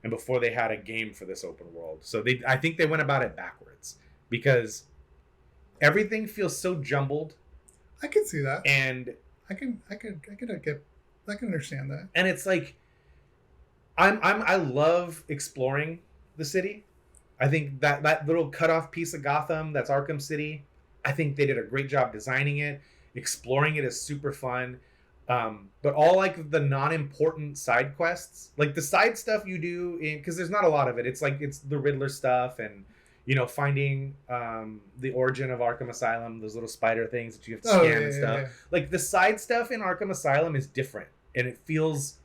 Speaker 2: and before they had a game for this open world. So I think they went about it backwards, because everything feels so jumbled.
Speaker 1: I can see that,
Speaker 2: and
Speaker 1: I can understand that.
Speaker 2: And it's like, I love exploring the city. I think that little cutoff piece of Gotham that's Arkham City, I think they did a great job designing it. Exploring it is super fun. But all like the non-important side quests, like the side stuff you do, because there's not a lot of it. It's like it's the Riddler stuff, and you know, finding the origin of Arkham Asylum, those little spider things that you have to scan and stuff. Yeah. Like the side stuff in Arkham Asylum is different, and it feels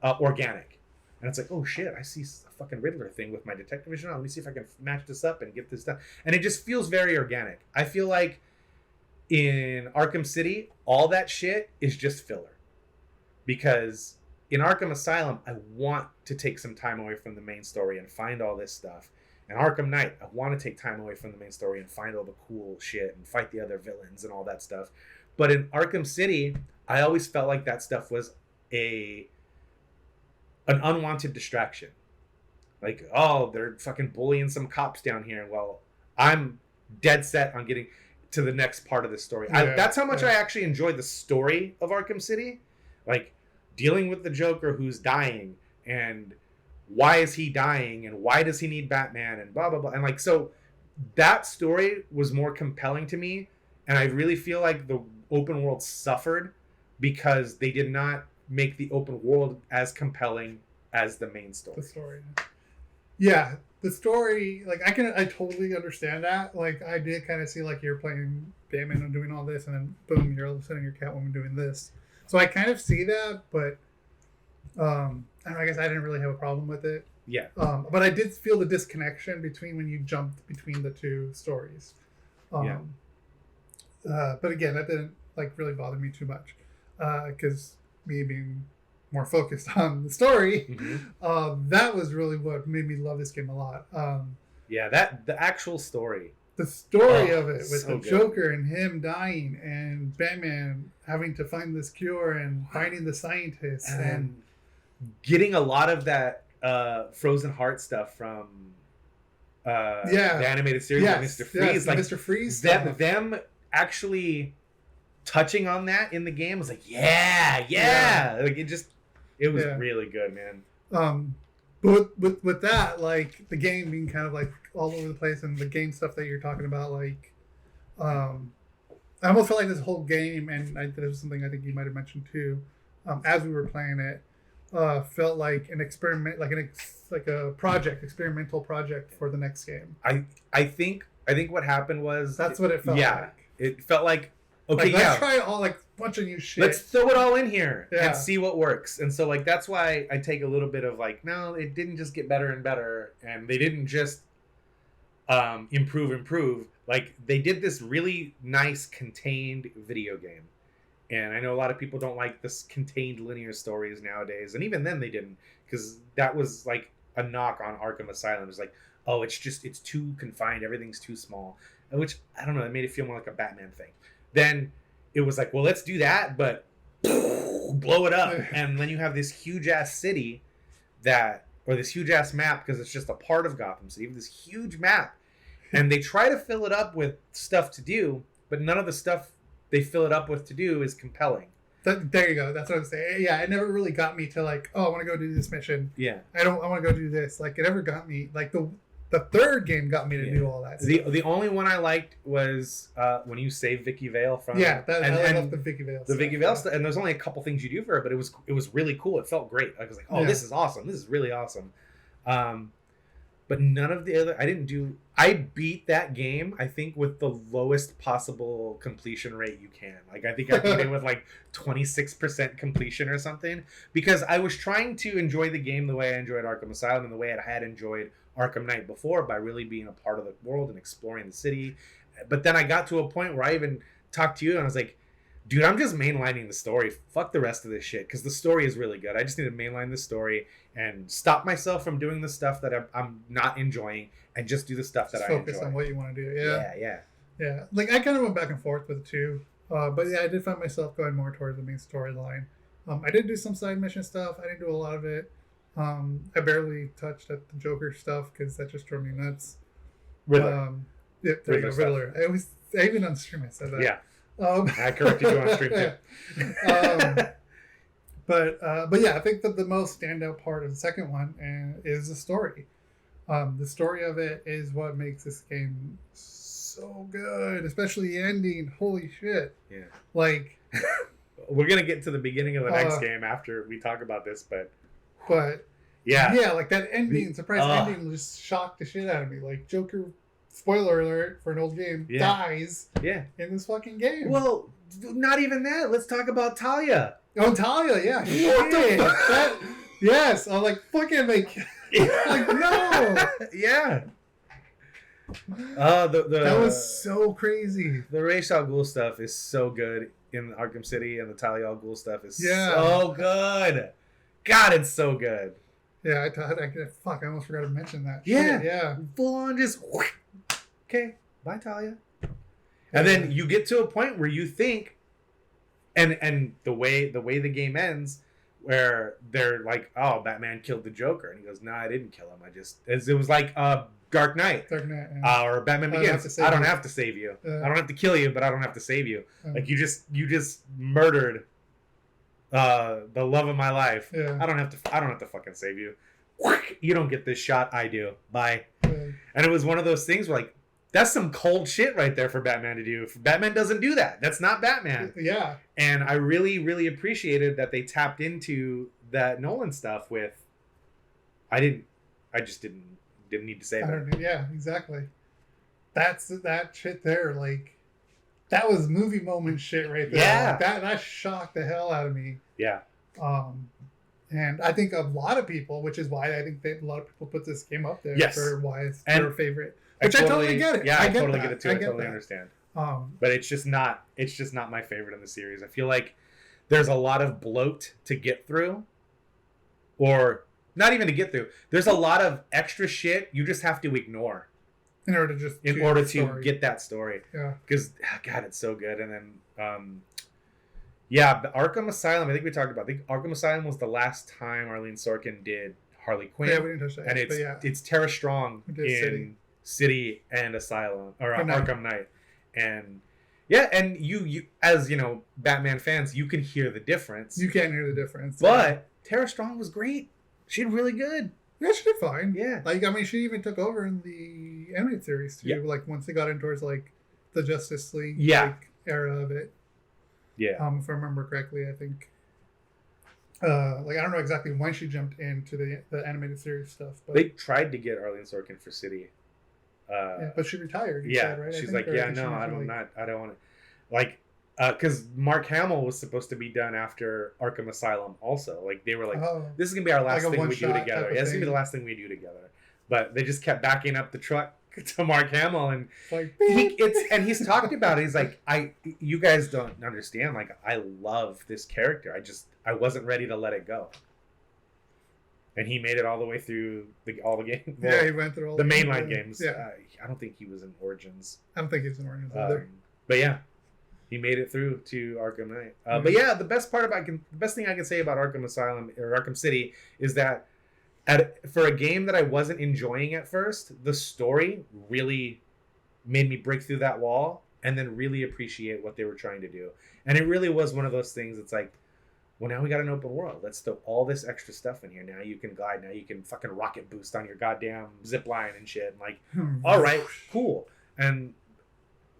Speaker 2: organic. And it's like, oh shit, I see a fucking Riddler thing with my detective vision on. Let me see if I can match this up and get this done. And it just feels very organic. I feel like in Arkham City, all that shit is just filler. Because in Arkham Asylum, I want to take some time away from the main story and find all this stuff. And Arkham Knight, I want to take time away from the main story and find all the cool shit and fight the other villains and all that stuff. But in Arkham City, I always felt like that stuff was an unwanted distraction. Like, oh, they're fucking bullying some cops down here. Well, I'm dead set on getting to the next part of the story. That's how much I actually enjoyed the story of Arkham City. Like, dealing with the Joker who's dying, and why is he dying, and why does he need Batman, and blah blah blah. And like, so that story was more compelling to me, and I really feel like the open world suffered because they did not make the open world as compelling as the main story.
Speaker 1: The story, like, I totally understand that. Like, I did kind of see, like, you're playing Batman and doing all this, and then boom, you're all of a sudden you're Catwoman doing this. So I kind of see that, but I guess I didn't really have a problem with it.
Speaker 2: Yeah.
Speaker 1: But I did feel the disconnection between when you jumped between the two stories. But again, that didn't like really bother me too much, because me being more focused on the story, that was really what made me love this game a lot.
Speaker 2: The actual story.
Speaker 1: The story of it, with the Joker and him dying, and Batman having to find this cure and finding the scientists, and getting a lot of that Frozen Heart stuff from the animated series of Mr. Freeze. Like Mr. Freeze,
Speaker 2: them actually touching on that in the game was like, like it was really good, man.
Speaker 1: But with that, like, the game being kind of like all over the place, and the game stuff that you're talking about, like, I almost felt like this whole game, and that was something I think you might have mentioned too, as we were playing it, felt like an experiment, like a experimental project for the next game.
Speaker 2: I think what happened was
Speaker 1: that's what it felt like.
Speaker 2: It felt like, okay,
Speaker 1: let's try all, like, bunch of new shit.
Speaker 2: Let's throw it all in here and see what works. And so, like, that's why I take a little bit of, like, no, it didn't just get better and better, and they didn't just improve. Like, they did this really nice contained video game. And I know a lot of people don't like this contained linear stories nowadays, and even then they didn't, because that was like a knock on Arkham Asylum. It's like, oh, it's too confined, everything's too small, which, I don't know, it made it feel more like a Batman thing. Then it was like, well, let's do that, but blow it up. And then you have this huge ass city or this huge ass map, because it's just a part of Gotham City, this huge map. And they try to fill it up with stuff to do, but none of the stuff they fill it up with to do is compelling.
Speaker 1: There you go. That's what I'm saying. Yeah, it never really got me to like, oh, I want to go do this mission.
Speaker 2: Yeah.
Speaker 1: I want to go do this. Like, it never got me. Like, the third game got me to do all that stuff.
Speaker 2: The only one I liked was when you save Vicky Vale from...
Speaker 1: Yeah, I love the Vicky Vale stuff.
Speaker 2: The Vicky Vale stuff. And there's only a couple things you do for her, but it was really cool. It felt great. I was like, oh, this is awesome. This is really awesome. But none of the other... I beat that game, I think, with the lowest possible completion rate you can. Like, I think I beat it with, like, 26% completion or something. Because I was trying to enjoy the game the way I enjoyed Arkham Asylum and the way I had enjoyed Arkham Knight before, by really being a part of the world and exploring the city. But then I got to a point where I even talked to you and I was like, dude, I'm just mainlining the story. Fuck the rest of this shit, because the story is really good. I just need to mainline the story and stop myself from doing the stuff that I'm not enjoying, and just do the stuff that I enjoy.
Speaker 1: Focus on what you want to do. Yeah. Like, I kind of went back and forth with it too. But yeah, I did find myself going more towards the main storyline. I did do some side mission stuff. I didn't do a lot of it. I barely touched at the Joker stuff because that just drove me nuts.
Speaker 2: Riddler.
Speaker 1: Riddler. I even on stream I said that.
Speaker 2: Yeah. I corrected you on stream too.
Speaker 1: But yeah, I think that the most standout part of the second one is the story. The story of it is what makes this game so good, especially the ending. Holy shit!
Speaker 2: Yeah.
Speaker 1: Like,
Speaker 2: we're gonna get to the beginning of the next game after we talk about this, but
Speaker 1: yeah, like that ending, surprise ending, just shocked the shit out of me. Like, Joker, spoiler alert for an old game, dies in this fucking game.
Speaker 2: Well, not even that. Let's talk about Talia.
Speaker 1: Oh, Talia, yeah. What the fuck? Yes, I'm like, fucking like no.
Speaker 2: Yeah. That
Speaker 1: was so crazy.
Speaker 2: The Ra's al Ghul stuff is so good in Arkham City, and the Talia al Ghul stuff is so good. God, it's so good.
Speaker 1: Yeah, I almost forgot to mention that.
Speaker 2: Yeah,
Speaker 1: shit, yeah.
Speaker 2: Full on just okay, bye Talia. And then you get to a point where you think, and the way the game ends, where they're like, oh, Batman killed the Joker, and he goes, no, I didn't kill him. It was like Dark Knight, or Batman Begins. I don't have to save you. I don't have to kill you, but I don't have to save you. Like, you just murdered the love of my life. I don't have to fucking save you. You don't get this shot. I do. Bye. And it was one of those things where, like, that's some cold shit right there for Batman to do. Batman doesn't do that. That's not Batman.
Speaker 1: Yeah.
Speaker 2: And I really, really appreciated that they tapped into that Nolan stuff with. I just didn't need to say that.
Speaker 1: Yeah, exactly. That's that shit there. Like, that was movie moment shit right there.
Speaker 2: Yeah.
Speaker 1: Like, that shocked the hell out of me.
Speaker 2: Yeah.
Speaker 1: And I think a lot of people, which is why I think that a lot of people put this game up there for why it's their favorite. Which I totally get it.
Speaker 2: Yeah, I totally get it too. I totally understand.
Speaker 1: But
Speaker 2: it's just not my favorite in the series. I feel like there's a lot of bloat to get through, or not even to get through. There's a lot of extra shit you just have to ignore
Speaker 1: in order to
Speaker 2: get that story.
Speaker 1: Yeah,
Speaker 2: because God, it's so good. And then Arkham Asylum. I think we talked about. I think Arkham Asylum was the last time Arlene Sorkin did Harley Quinn.
Speaker 1: Yeah, we didn't touch that.
Speaker 2: And it's Tara Strong in City and Asylum, or Arkham Knight. And and you as Batman fans, you can hear the difference.
Speaker 1: You can hear the difference.
Speaker 2: But Tara Strong was great. She did really good.
Speaker 1: Yeah, she did fine.
Speaker 2: Yeah.
Speaker 1: Like, I mean, she even took over in the animated series too. Yeah. Like, once they got in towards like the Justice League era of it.
Speaker 2: Yeah.
Speaker 1: If I remember correctly, I think. Like, I don't know exactly when she jumped into the animated series stuff, but
Speaker 2: they tried to get Arlene Sorkin for City.
Speaker 1: But she retired.
Speaker 2: Said,
Speaker 1: right?
Speaker 2: She's like, I don't want to. Like, because Mark Hamill was supposed to be done after Arkham Asylum also. Like, they were like, this is going to be our last thing we do together. Yeah, it's going to be the last thing we do together. But they just kept backing up the truck to Mark Hamill, and he's talked about it. He's like, you guys don't understand. Like, I love this character. I wasn't ready to let it go. And he made it all the way through all the games.
Speaker 1: Yeah, he went through all
Speaker 2: the mainline games.
Speaker 1: Yeah.
Speaker 2: I don't think he was in Origins.
Speaker 1: I don't think he was in Origins either.
Speaker 2: But yeah, he made it through to Arkham Knight. But yeah, the best thing I can say about Arkham Asylum or Arkham City is that for a game that I wasn't enjoying at first, the story really made me break through that wall and then really appreciate what they were trying to do. And it really was one of those things. It's like, well, now we got an open world. Let's throw all this extra stuff in here. Now you can glide. Now you can fucking rocket boost on your goddamn zip line and shit. And like, all right, cool. And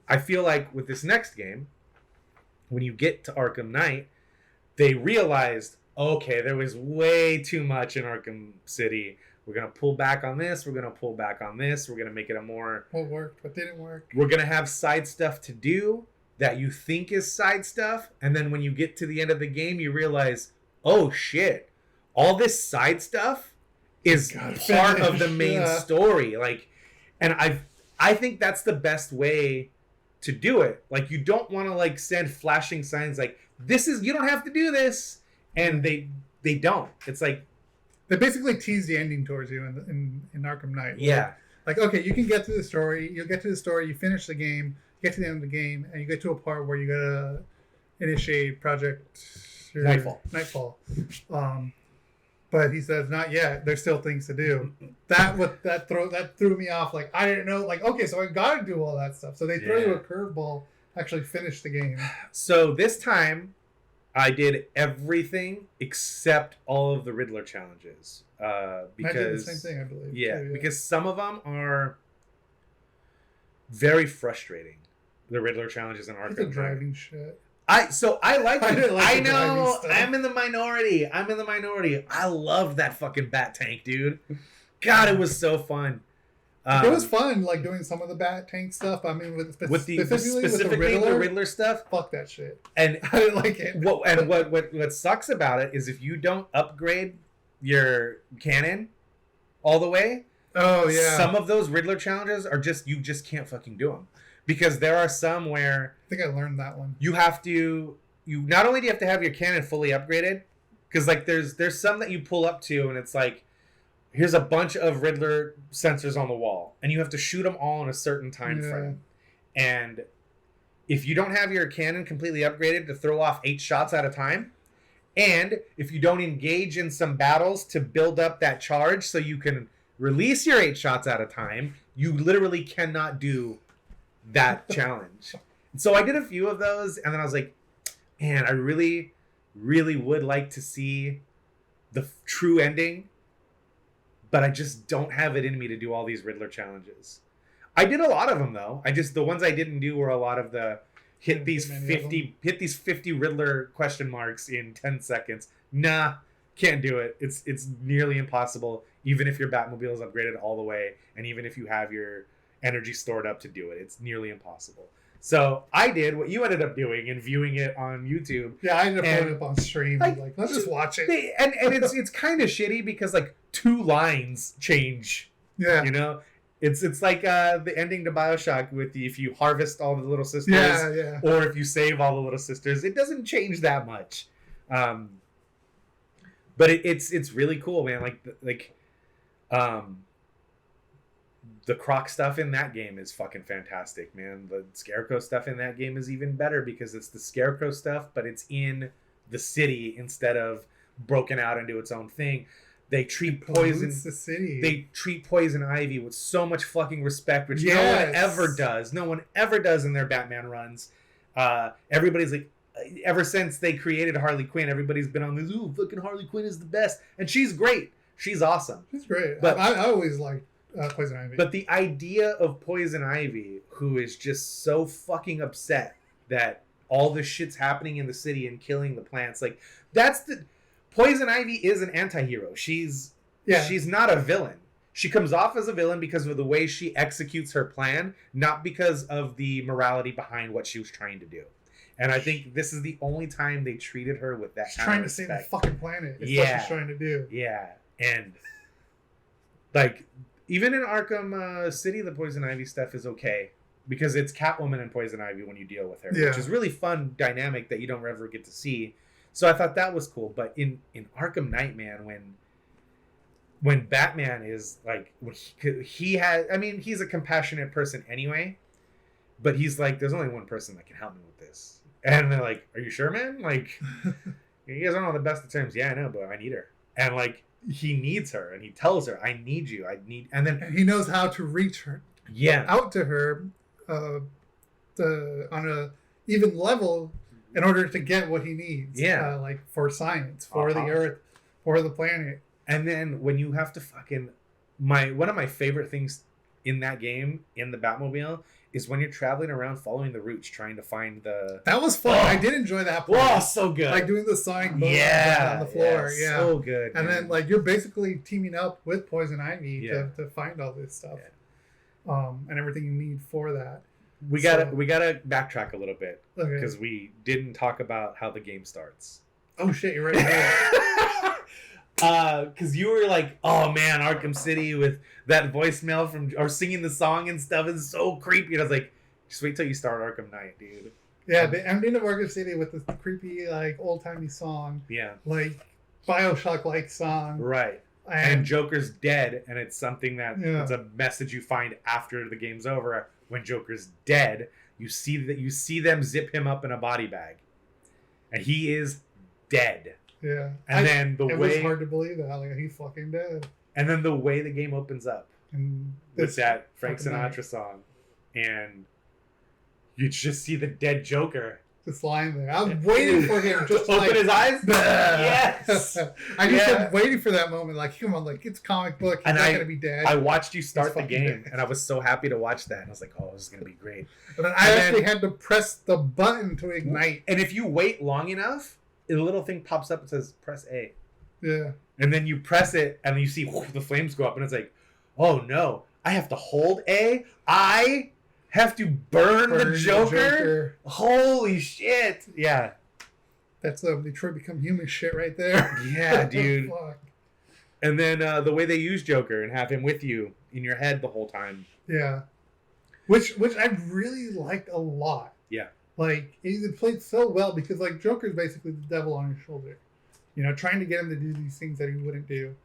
Speaker 2: I feel like with this next game, when you get to Arkham Knight, they realized, okay, there was way too much in Arkham City. We're going to pull back on this. We're going to pull back on this. We're going to make it a more...
Speaker 1: What worked, what didn't work.
Speaker 2: We're going to have side stuff to do that you think is side stuff. And then when you get to the end of the game, you realize, oh, shit. All this side stuff is part of the main story. Like, and I think that's the best way to do it. Like, you don't want to, like, send flashing signs like, this is... You don't have to do this. And they don't. It's like...
Speaker 1: They basically tease the ending towards you in Arkham Knight.
Speaker 2: Yeah.
Speaker 1: Like, okay, you can get through the story. You'll get to the story. You finish the game. You get to the end of the game. And you get to a part where you got to initiate Project... Nightfall. But he says, not yet. There's still things to do. That threw me off. Like, I didn't know. Like, okay, so I got to do all that stuff. So they throw you a curveball. Actually finish the game.
Speaker 2: So this time... I did everything except all of the Riddler challenges. Because
Speaker 1: I did the same thing, I believe.
Speaker 2: Yeah, because some of them are very frustrating. The Riddler challenges in Arkham.
Speaker 1: The driving shit.
Speaker 2: I like it.
Speaker 1: I
Speaker 2: know. I'm in the minority. I love that fucking bat tank, dude. God, it was so fun.
Speaker 1: It was fun, like doing some of the bat tank stuff. I mean, specifically
Speaker 2: the Riddler stuff.
Speaker 1: Fuck that shit.
Speaker 2: And
Speaker 1: I didn't like it.
Speaker 2: What sucks about it is if you don't upgrade your cannon all the way.
Speaker 1: Oh yeah.
Speaker 2: Some of those Riddler challenges are you just can't fucking do them because there are some where
Speaker 1: I think I learned that one.
Speaker 2: You not only do you have to have your cannon fully upgraded, because like there's some that you pull up to and it's like. Here's a bunch of Riddler sensors on the wall, and you have to shoot them all in a certain time frame. And if you don't have your cannon completely upgraded to throw off 8 shots at a time, and if you don't engage in some battles to build up that charge so you can release your 8 shots at a time, you literally cannot do that challenge. So I did a few of those, and then I was like, man, I really, really would like to see the true ending. But I just don't have it in me to do all these Riddler challenges. I did a lot of them though. The ones I didn't do were a lot of the hit these 50 Riddler question marks in 10 seconds. Nah, can't do it. It's nearly impossible, even if your Batmobile is upgraded all the way, and even if you have your energy stored up to do it. It's nearly impossible. So I did what you ended up doing and viewing it on YouTube.
Speaker 1: Yeah, I ended up putting it up on stream. Like, let's just watch it.
Speaker 2: And it's kind of shitty because like 2 lines change.
Speaker 1: Yeah,
Speaker 2: you know, it's like the ending to BioShock with if you harvest all the little sisters, or if you save all the little sisters, it doesn't change that much. But it's really cool, man. The Croc stuff in that game is fucking fantastic, man. The Scarecrow stuff in that game is even better because it's the Scarecrow stuff, but it's in the city instead of broken out into its own thing. They treat poison.
Speaker 1: The city.
Speaker 2: They treat Poison Ivy with so much fucking respect, which no one ever does. No one ever does in their Batman runs. Everybody's like, ever since they created Harley Quinn, everybody's been on this. Ooh, fucking Harley Quinn is the best, and she's great. She's awesome.
Speaker 1: She's great. But I always liked Poison Ivy.
Speaker 2: But the idea of Poison Ivy, who is just so fucking upset that all this shit's happening in the city and killing the plants, like Poison Ivy is an anti-hero. She's not a villain. She comes off as a villain because of the way she executes her plan, not because of the morality behind what she was trying to do. And I think this is the only time they treated her with that. She's
Speaker 1: trying to save the fucking planet. It's what she's trying to do.
Speaker 2: Yeah, and like. Even in Arkham City, the Poison Ivy stuff is okay because it's Catwoman and Poison Ivy when you deal with her, which is really fun dynamic that you don't ever get to see. So I thought that was cool. But in Arkham Knight, man, when Batman is like, he's a compassionate person anyway, but he's like, there's only one person that can help me with this. And they're like, are you sure, man? Like, you guys aren't on the best of terms. Yeah, I know, but I need her. And like, he needs her, and he tells her, "I need you. And then
Speaker 1: he knows how to reach her, out to her, on a even level in order to get what he needs.
Speaker 2: Yeah.
Speaker 1: Like for science, for the Earth, for the planet.
Speaker 2: And then when you have to fucking one of my favorite things in that game, in the Batmobile, is when you're traveling around following the routes trying to find the...
Speaker 1: That was fun. I did enjoy that part.
Speaker 2: Oh, so good.
Speaker 1: Like doing the sonic boom on the floor. Yeah,
Speaker 2: so good.
Speaker 1: And then like you're basically teaming up with Poison Ivy to find all this stuff.
Speaker 2: Yeah.
Speaker 1: And everything you need for that.
Speaker 2: We gotta backtrack a little bit because
Speaker 1: Okay.
Speaker 2: we didn't talk about how the game starts.
Speaker 1: Oh shit, you're right.
Speaker 2: Because you were like, oh man, Arkham City with that voicemail from or singing the song and stuff is so creepy. And I was like, just wait till you start Arkham Knight, dude.
Speaker 1: Yeah, the ending of Arkham City with this creepy like old timey song.
Speaker 2: Yeah.
Speaker 1: Like Bioshock like song.
Speaker 2: Right. And Joker's dead, and it's something that it's a message you find after the game's over. When Joker's dead, you see them zip him up in a body bag, and he is dead.
Speaker 1: Yeah,
Speaker 2: and then it
Speaker 1: was hard to believe that, like he's fucking dead.
Speaker 2: And then the way the game opens up
Speaker 1: and
Speaker 2: with that Frank Sinatra song, and you just see the dead Joker
Speaker 1: just lying there. I was waiting for him just
Speaker 2: to open his eyes.
Speaker 1: Yes, I just kept waiting for that moment. Like, come on, like it's comic book. He's not gonna be dead.
Speaker 2: I watched you start the game, and I was so happy to watch that. And I was like, oh, this is gonna be great.
Speaker 1: And then I actually had to press the button to ignite.
Speaker 2: And if you wait long enough, a little thing pops up and says press A.
Speaker 1: Yeah.
Speaker 2: And then you press it, and you see the flames go up, and it's like, oh no, I have to hold A. I have to burn the Joker? Holy shit. Yeah.
Speaker 1: That's Detroit Become Human shit right there.
Speaker 2: Yeah, dude. Fuck. And then the way they use Joker and have him with you in your head the whole time.
Speaker 1: Yeah. Which I really liked a lot.
Speaker 2: Yeah.
Speaker 1: Like, it played so well because, like, Joker's basically the devil on his shoulder. You know, trying to get him to do these things that he wouldn't do.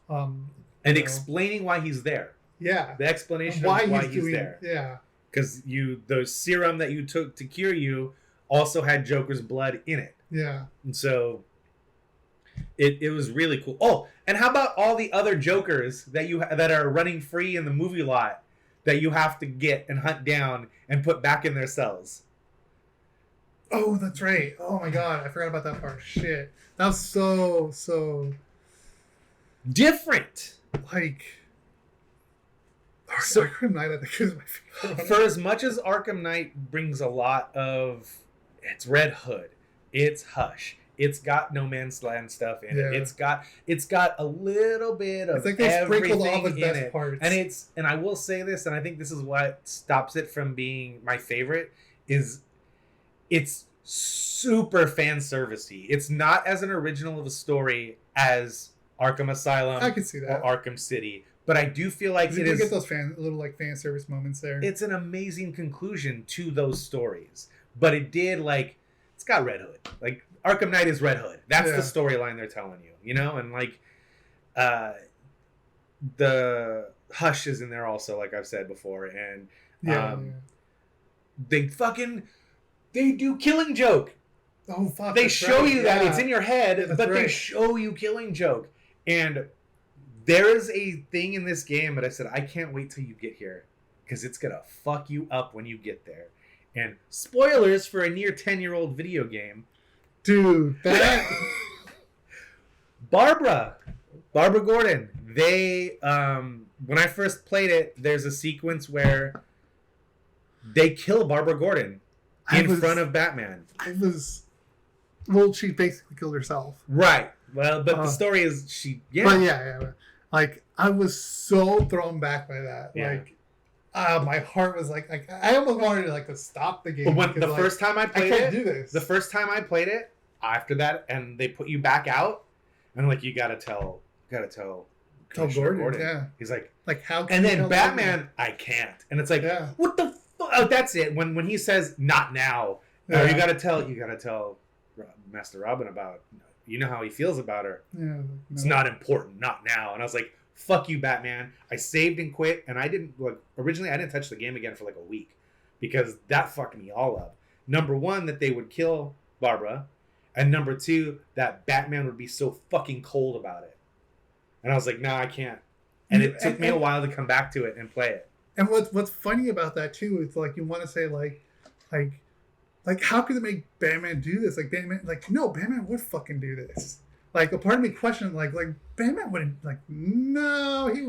Speaker 2: And explaining why he's there.
Speaker 1: Yeah.
Speaker 2: The explanation of why he's there.
Speaker 1: Yeah.
Speaker 2: Because the serum that you took to cure you also had Joker's blood in it.
Speaker 1: Yeah.
Speaker 2: And so it was really cool. Oh, and how about all the other Jokers that are running free in the movie lot that you have to get and hunt down and put back in their cells?
Speaker 1: Oh, that's right. Oh my god, I forgot about that part. Shit. That was so
Speaker 2: different.
Speaker 1: Like, Arkham Knight, I think, is my favorite.
Speaker 2: For as much as Arkham Knight brings a lot of, it's Red Hood, it's Hush, it's got No Man's Land stuff in it. It's got a little bit of everything all the best in it. Parts. And I will say this, and I think this is what stops it from being my favorite, is it's super fan servicey. It's not as an original of a story as Arkham Asylum
Speaker 1: I can see that.
Speaker 2: or Arkham City. But I do feel like
Speaker 1: you get those little like fan service moments there.
Speaker 2: It's an amazing conclusion to those stories. But it did it's got Red Hood. Like Arkham Knight is Red Hood. That's the storyline they're telling you, you know? And the Hush is in there also, like I've said before. And they do Killing Joke.
Speaker 1: Oh fuck.
Speaker 2: They show you that it's in your head, but they show you Killing Joke. And there is a thing in this game that I said, I can't wait till you get here because it's going to fuck you up when you get there. And spoilers for a near 10-year-old video game.
Speaker 1: Dude, that...
Speaker 2: Barbara Gordon. They, when I first played it, there's a sequence where they kill Barbara Gordon in front of Batman.
Speaker 1: Well, she basically killed herself.
Speaker 2: Right. Well, but the story is
Speaker 1: But yeah. Like, I was so thrown back by that. Yeah. Like, my heart was like I almost wanted to stop the game.
Speaker 2: But the first time I played it,
Speaker 1: I can't do this.
Speaker 2: The first time I played it, after that, and they put you back out, and like you gotta tell Gordon.
Speaker 1: Yeah.
Speaker 2: He's like
Speaker 1: how?
Speaker 2: And then Batman, I can't, and it's like, what the fuck? Oh, that's it. When he says not now, you gotta tell Master Robin about. You know how he feels about her. Yeah, no. It's not important, not now. And I was like, fuck you, Batman. I saved and quit, and I didn't originally I didn't touch the game again for a week because that fucked me all up. Number one, that they would kill Barbara, and number two, that Batman would be so fucking cold about it. And I was like, no, I can't. And it took me a while to come back to it and play it.
Speaker 1: And what's funny about that too is you want to say Like how could they make Batman do this? Like Batman, like no, Batman would fucking do this. Like a part of me questioned, like Batman wouldn't, like no, he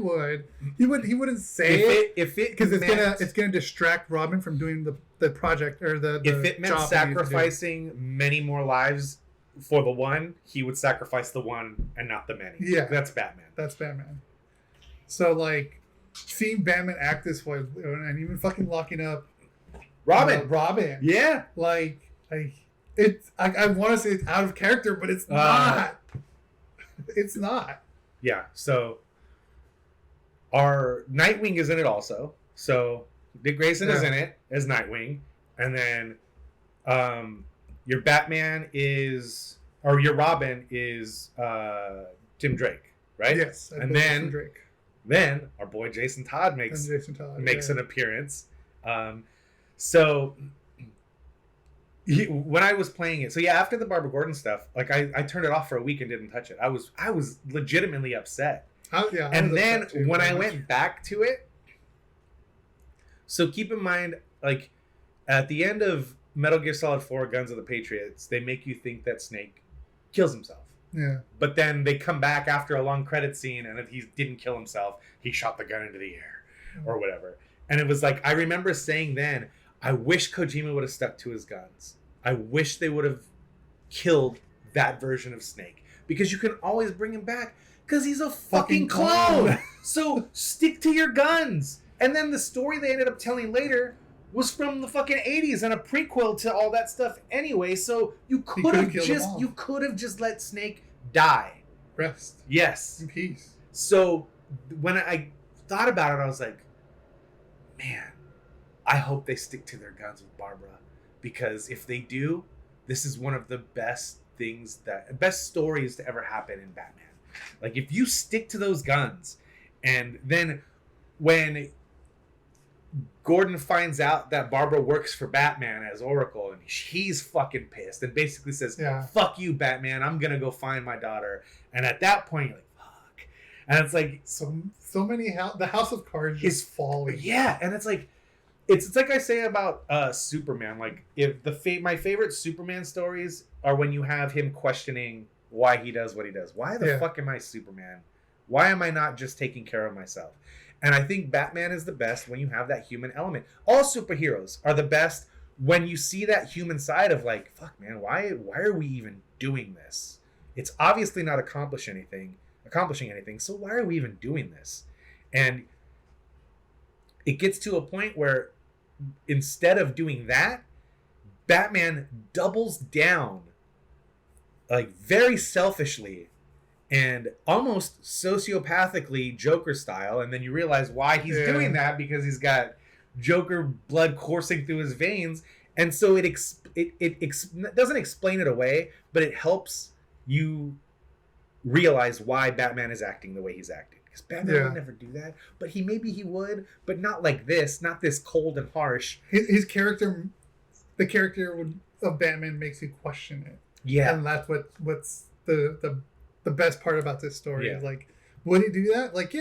Speaker 1: wouldn't say
Speaker 2: if it
Speaker 1: because it's gonna distract Robin from doing the project or the
Speaker 2: if it meant sacrificing many more lives for the one, he would sacrifice the one and not the many.
Speaker 1: Yeah,
Speaker 2: that's Batman.
Speaker 1: That's Batman. So like seeing Batman act this way and even fucking locking up Robin.
Speaker 2: Yeah,
Speaker 1: like I want to say it's out of character, but it's not. It's not.
Speaker 2: Yeah. So our Nightwing is in it also. So Dick Grayson is in it as Nightwing, and then your Batman is, or your Robin is Tim Drake, right?
Speaker 1: Yes.
Speaker 2: And then our boy Jason Todd makes an appearance. So when I was playing it, so yeah, after the Barbara Gordon stuff, like I turned it off for a week and didn't touch it. I was legitimately upset. And then when I went back to it, so keep in mind, like at the end of Metal Gear Solid 4 Guns of the Patriots, they make you think that Snake kills himself.
Speaker 1: Yeah.
Speaker 2: But then they come back after a long credit scene, and if he didn't kill himself, he shot the gun into the air or whatever. And it was like, I remember saying then, I wish Kojima would have stuck to his guns. I wish they would have killed that version of Snake, because you can always bring him back because he's a fucking clone. So stick to your guns. And then the story they ended up telling later was from the fucking 80s and a prequel to all that stuff anyway. So you could have just let Snake die.
Speaker 1: Rest.
Speaker 2: Yes.
Speaker 1: In peace.
Speaker 2: So when I thought about it, I was like, man, I hope they stick to their guns with Barbara, because if they do, this is one of the best stories to ever happen in Batman. Like if you stick to those guns, and then when Gordon finds out that Barbara works for Batman as Oracle, and he's fucking pissed and basically says, fuck you, Batman, I'm gonna go find my daughter. And at that point, you're like, fuck. And it's like
Speaker 1: so many the House of Cards is falling.
Speaker 2: Yeah, and it's like I say about Superman. Like if my favorite Superman stories are when you have him questioning why he does what he does. Why the fuck am I Superman? Why am I not just taking care of myself? And I think Batman is the best when you have that human element. All superheroes are the best when you see that human side of like, fuck man, why are we even doing this? It's obviously not accomplishing anything, so why are we even doing this? And it gets to a point where instead of doing that, Batman doubles down, like very selfishly and almost sociopathically Joker style, and then you realize why he's doing that, because he's got Joker blood coursing through his veins, and so it doesn't explain it away, but it helps you realize why Batman is acting the way he's acting. Because Batman would never do that, but maybe he would, but not like this, not this cold and harsh.
Speaker 1: His character, the character of Batman makes you question it.
Speaker 2: Yeah,
Speaker 1: and that's what's the best part about this story is like, would he do that? Like,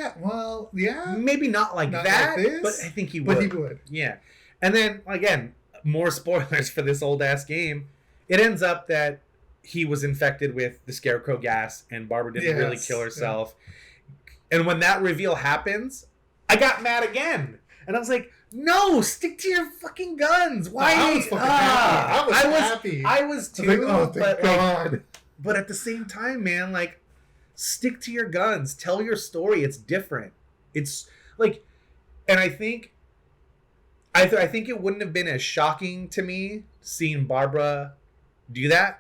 Speaker 1: maybe not like that, but I think he would.
Speaker 2: But he would. Yeah, and then again, more spoilers for this old ass game. It ends up that he was infected with the Scarecrow gas, and Barbara didn't really kill herself. Yeah. And when that reveal happens, I got mad again, and I was like, "No, stick to your fucking guns." Why?
Speaker 1: I was fucking happy. I was happy.
Speaker 2: I was too.
Speaker 1: I was like, oh, thank God.
Speaker 2: But at the same time, man, like, stick to your guns. Tell your story. It's different. It's like, and I think it wouldn't have been as shocking to me seeing Barbara do that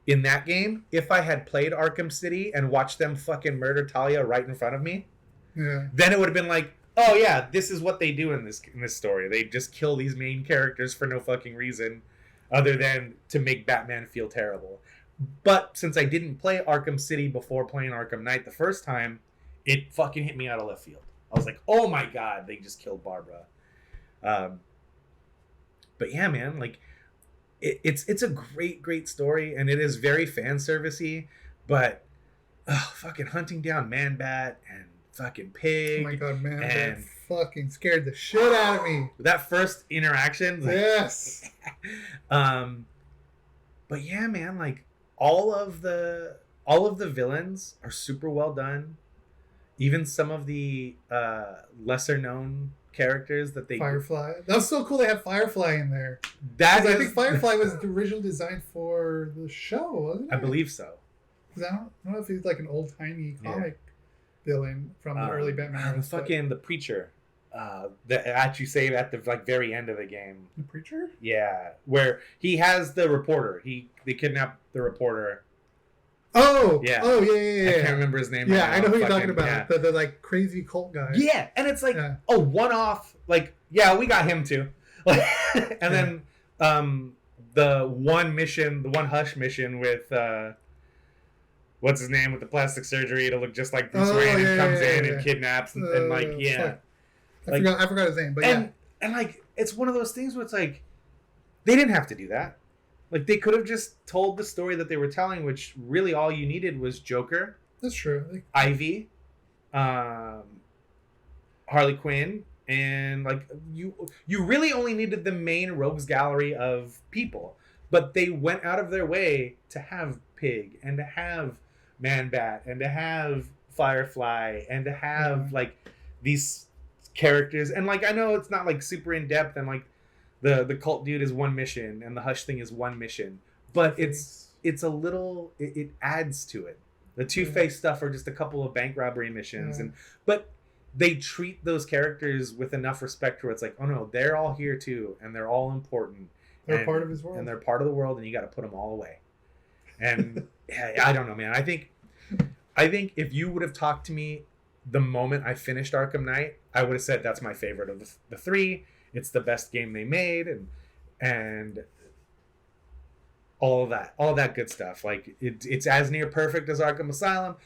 Speaker 2: in that game if I had played Arkham City and watched them fucking murder Talia right in front of me.
Speaker 1: Yeah.
Speaker 2: Then it would have been like, oh yeah, this is what they do in this story. They just kill these main characters for no fucking reason other than to make Batman feel terrible. But since I didn't play Arkham City before playing Arkham Knight the first time, it fucking hit me out of left field. I was like, oh my God, they just killed Barbara. But yeah, man, like, it's a great story, and it is very fan servicey, but fucking hunting down Man-Bat and fucking Pig.
Speaker 1: Oh my God, Man-Bat fucking scared the shit out of me.
Speaker 2: That first interaction. Like,
Speaker 1: yes.
Speaker 2: But yeah, man, like all of the villains are super well done. Even some of the lesser known characters that they
Speaker 1: Firefly. That was so cool. They had Firefly in there.
Speaker 2: I
Speaker 1: think Firefly was the original design for the show, wasn't it?
Speaker 2: I believe so.
Speaker 1: Because I don't know if he's like an old timey comic villain from the early Batman era.
Speaker 2: The preacher. That actually say at the like very end of the game.
Speaker 1: The preacher?
Speaker 2: Yeah, where he has the reporter. They kidnap the reporter.
Speaker 1: Oh,
Speaker 2: yeah.
Speaker 1: Oh, yeah.
Speaker 2: I can't remember his name.
Speaker 1: Yeah, I know who you're talking about. Yeah. The like crazy cult guy.
Speaker 2: Yeah, and it's like a one-off. Like, yeah, we got him too. Like, and then the one Hush mission with what's his name with the plastic surgery to look just like Bruce Wayne and comes in and kidnaps and like
Speaker 1: I forgot his name, but
Speaker 2: and like it's one of those things where it's like they didn't have to do that. Like, they could have just told the story that they were telling, which really all you needed was Joker.
Speaker 1: That's true.
Speaker 2: Ivy, Harley Quinn, and like you really only needed the main rogues gallery of people. But they went out of their way to have Pig and to have Man-Bat and to have Firefly and to have like these characters. And like I know it's not like super in depth and like the cult dude is one mission and the Hush thing is one mission, but it's a little it adds to it. The Two-Face stuff are just a couple of bank robbery missions but they treat those characters with enough respect where it's like, oh no, they're all here too and they're all important.
Speaker 1: They're part of his world.
Speaker 2: And they're part of the world and you got to put them all away. And I don't know, man. I think if you would have talked to me the moment I finished Arkham Knight, I would have said that's my favorite of the three. It's the best game they made, and all of that good stuff. Like it's as near perfect as Arkham Asylum,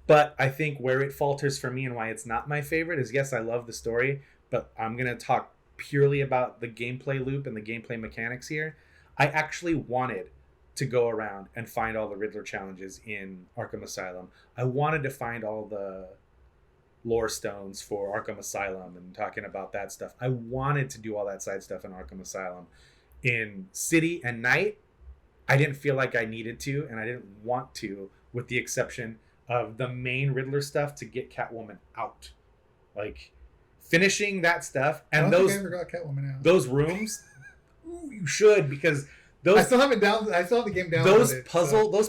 Speaker 2: but I think where it falters for me and why it's not my favorite is, yes, I love the story, but I'm gonna talk purely about the gameplay loop and the gameplay mechanics here. I actually wanted to go around and find all the Riddler challenges in Arkham Asylum. I wanted to find all the lore stones for Arkham Asylum and talking about that stuff. I wanted to do all that side stuff in Arkham Asylum. In City and Night, I didn't feel like I needed to, and I didn't want to, with the exception of the main Riddler stuff to get Catwoman out. Like, finishing that stuff and
Speaker 1: I think I ever got Catwoman out.
Speaker 2: Those rooms, you should, because those
Speaker 1: I still have the game down.
Speaker 2: Those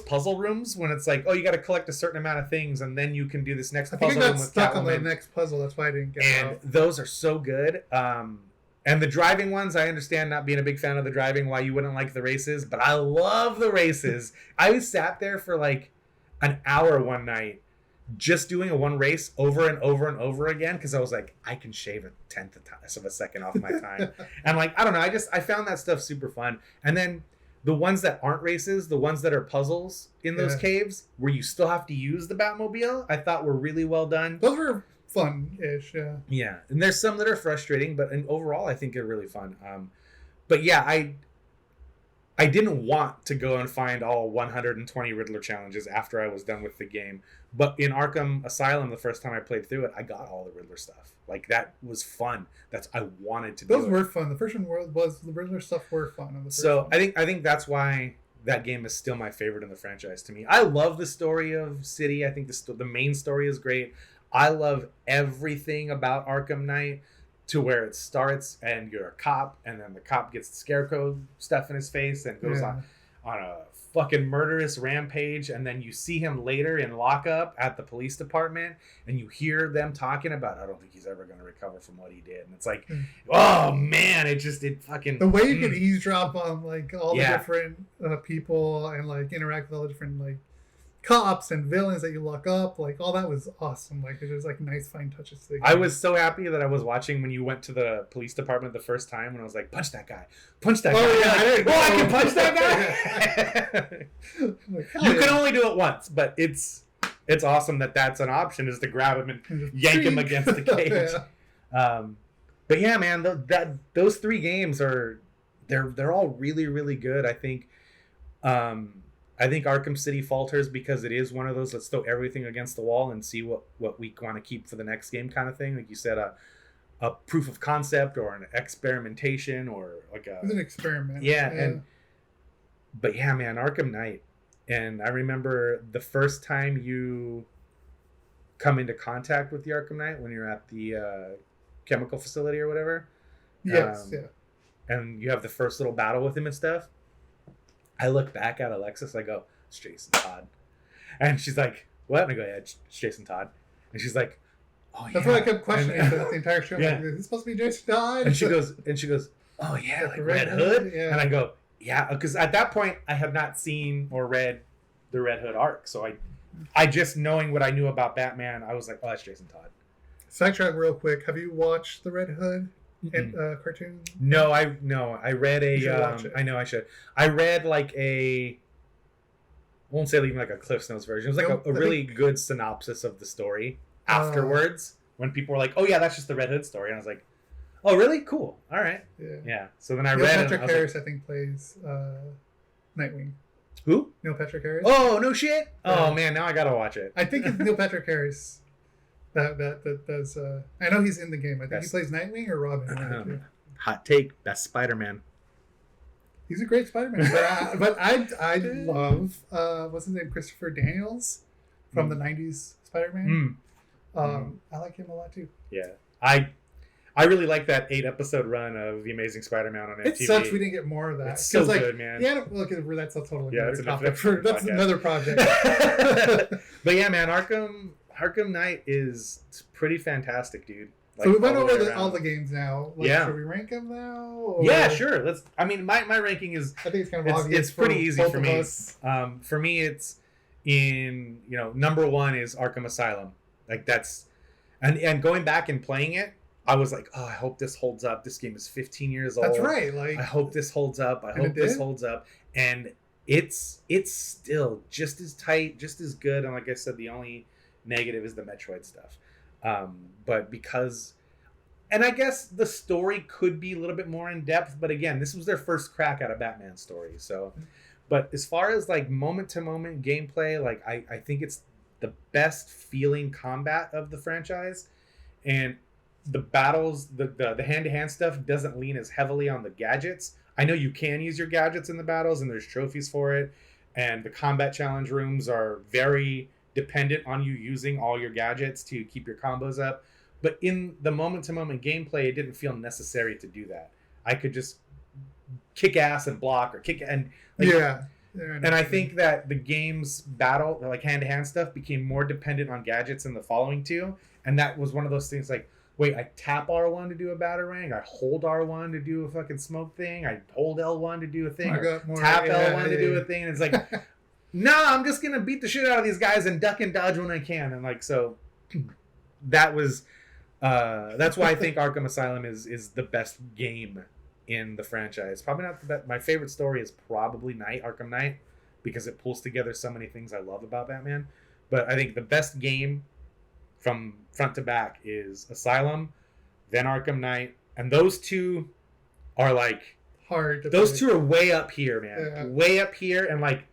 Speaker 2: puzzle rooms when it's like, oh, you got to collect a certain amount of things and then you can do this next puzzle.
Speaker 1: I think I got stuck on the next puzzle. That's why I didn't get it out.
Speaker 2: And those are so good. And the driving ones, I understand not being a big fan of the driving, why you wouldn't like the races, but I love the races. I sat there for like an hour one night just doing a one race over and over and over again because I was like, I can shave a tenth of a second off my time. And like, I don't know, I found that stuff super fun. And then the ones that aren't races, the ones that are puzzles in those caves where you still have to use the Batmobile, I thought were really well done.
Speaker 1: Those were fun-ish, yeah.
Speaker 2: Yeah, and there's some that are frustrating, but overall I think they're really fun. But yeah, I didn't want to go and find all 120 Riddler challenges after I was done with the game. But in Arkham Asylum, the first time I played through it, I got all the Riddler stuff. Like, that was fun. I wanted to do
Speaker 1: Those were fun. The first one was, the Riddler stuff were fun. On the first
Speaker 2: one.
Speaker 1: I
Speaker 2: think that's why that game is still my favorite in the franchise to me. I love the story of City. I think the main story is great. I love everything about Arkham Knight, to where it starts and you're a cop and then the cop gets the Scarecrow stuff in his face and goes on a fucking murderous rampage, and then you see him later in lockup at the police department and you hear them talking about, I don't think he's ever going to recover from what he did, and it's like, oh man, it fucking,
Speaker 1: the way you can eavesdrop on like all the different people and like interact with all the different like cops and villains that you lock up, like all that was awesome. Like there's like nice fine touches to the game.
Speaker 2: I was so happy that I was watching when you went to the police department the first time, when I was like, punch that guy.
Speaker 1: Yeah,
Speaker 2: I can punch that guy. You can only do it once, but it's awesome that's an option, is to grab him and yank him against the cage. But yeah, man, those three games they're all really, really good. I I think Arkham City falters because it is one of those let's throw everything against the wall and see what we want to keep for the next game kind of thing. Like you said, a proof of concept or an experimentation or like a...
Speaker 1: It was an experiment.
Speaker 2: Yeah. But yeah, man, Arkham Knight. And I remember the first time you come into contact with the Arkham Knight when you're at the chemical facility or whatever.
Speaker 1: Yes,
Speaker 2: And you have the first little battle with him and stuff. I look back at Alexis, I go, it's Jason Todd. And she's like, what? And I go, yeah, it's Jason Todd. And she's like, oh, yeah.
Speaker 1: That's what I kept questioning throughout the entire show.
Speaker 2: Yeah.
Speaker 1: Like, is this supposed to be Jason Todd?
Speaker 2: And she goes, oh, yeah, like Red Hood?
Speaker 1: Yeah.
Speaker 2: And I go, yeah, because at that point, I had not seen or read the Red Hood arc. So I just knowing what I knew about Batman, I was like, oh, that's Jason Todd.
Speaker 1: Sidetrack real quick. Have you watched the Red Hood cartoon?
Speaker 2: No, I read a.
Speaker 1: Watch it.
Speaker 2: I know I should. I read like I won't say even like a Cliff's Notes version. It was like a really good synopsis of the story afterwards when people were like, "Oh yeah, that's just the Red Hood story," and I was like, "Oh really? Cool. All right." Yeah. So then I read.
Speaker 1: Neil Patrick Harris, I think, plays Nightwing.
Speaker 2: Who?
Speaker 1: Neil Patrick Harris.
Speaker 2: Oh no shit! Oh man, now I gotta watch it.
Speaker 1: I think it's Neil Patrick Harris. That does. I know he's in the game. I think he plays Nightwing or Robin.
Speaker 2: Hot take: best Spider-Man.
Speaker 1: He's a great Spider-Man, but I love what's his name, Christopher Daniels from the '90s Spider-Man. I like him a lot too.
Speaker 2: Yeah, I really like that 8-episode run of The Amazing Spider-Man on MTV.
Speaker 1: It sucks we didn't get more of that.
Speaker 2: It's so good, man.
Speaker 1: Yeah, look, that's a totally another topic. That's
Speaker 2: podcast.
Speaker 1: Another project.
Speaker 2: But yeah, man, Arkham Knight is pretty fantastic, dude.
Speaker 1: Like, so we went over all the games now. Like,
Speaker 2: yeah.
Speaker 1: Should we rank them now? Or?
Speaker 2: Yeah, sure. Let's. I mean, my ranking is.
Speaker 1: I think it's kind of obvious.
Speaker 2: It's pretty easy for me. For me, it's in number 1 is Arkham Asylum. Like that's, and going back and playing it, I was like, oh, I hope this holds up. This game is 15 years old.
Speaker 1: That's right. Like
Speaker 2: I hope this holds up. I hope this holds up. And it's still just as tight, just as good. And like I said, the only negative is the Metroid stuff. But because, and I guess the story could be a little bit more in depth, but again, this was their first crack at a Batman story. So, but as far as like moment to moment gameplay, like I think it's the best feeling combat of the franchise, and the battles, the hand to hand stuff doesn't lean as heavily on the gadgets. I know you can use your gadgets in the battles, and there's trophies for it, and the combat challenge rooms are very dependent on you using all your gadgets to keep your combos up. But in the moment-to-moment gameplay, it didn't feel necessary to do that. I could just kick ass and block or kick and
Speaker 1: yeah.
Speaker 2: And I think that the game's battle, like hand-to-hand stuff, became more dependent on gadgets in the following two. And that was one of those things like, wait, I tap R1 to do a batarang, I hold R1 to do a fucking smoke thing, I hold L1 to do a thing, tap L1 to do a thing, and it's like, no, I'm just gonna beat the shit out of these guys and duck and dodge when I can. And like, so that was that's why I think Arkham Asylum is the best game in the franchise. Probably not that. My favorite story is probably Arkham Knight, because it pulls together so many things I love about Batman. But I think the best game from front to back is Asylum, then Arkham Knight, and those two are like
Speaker 1: hard.
Speaker 2: Those two are way up here, man. Yeah. Way up here, and like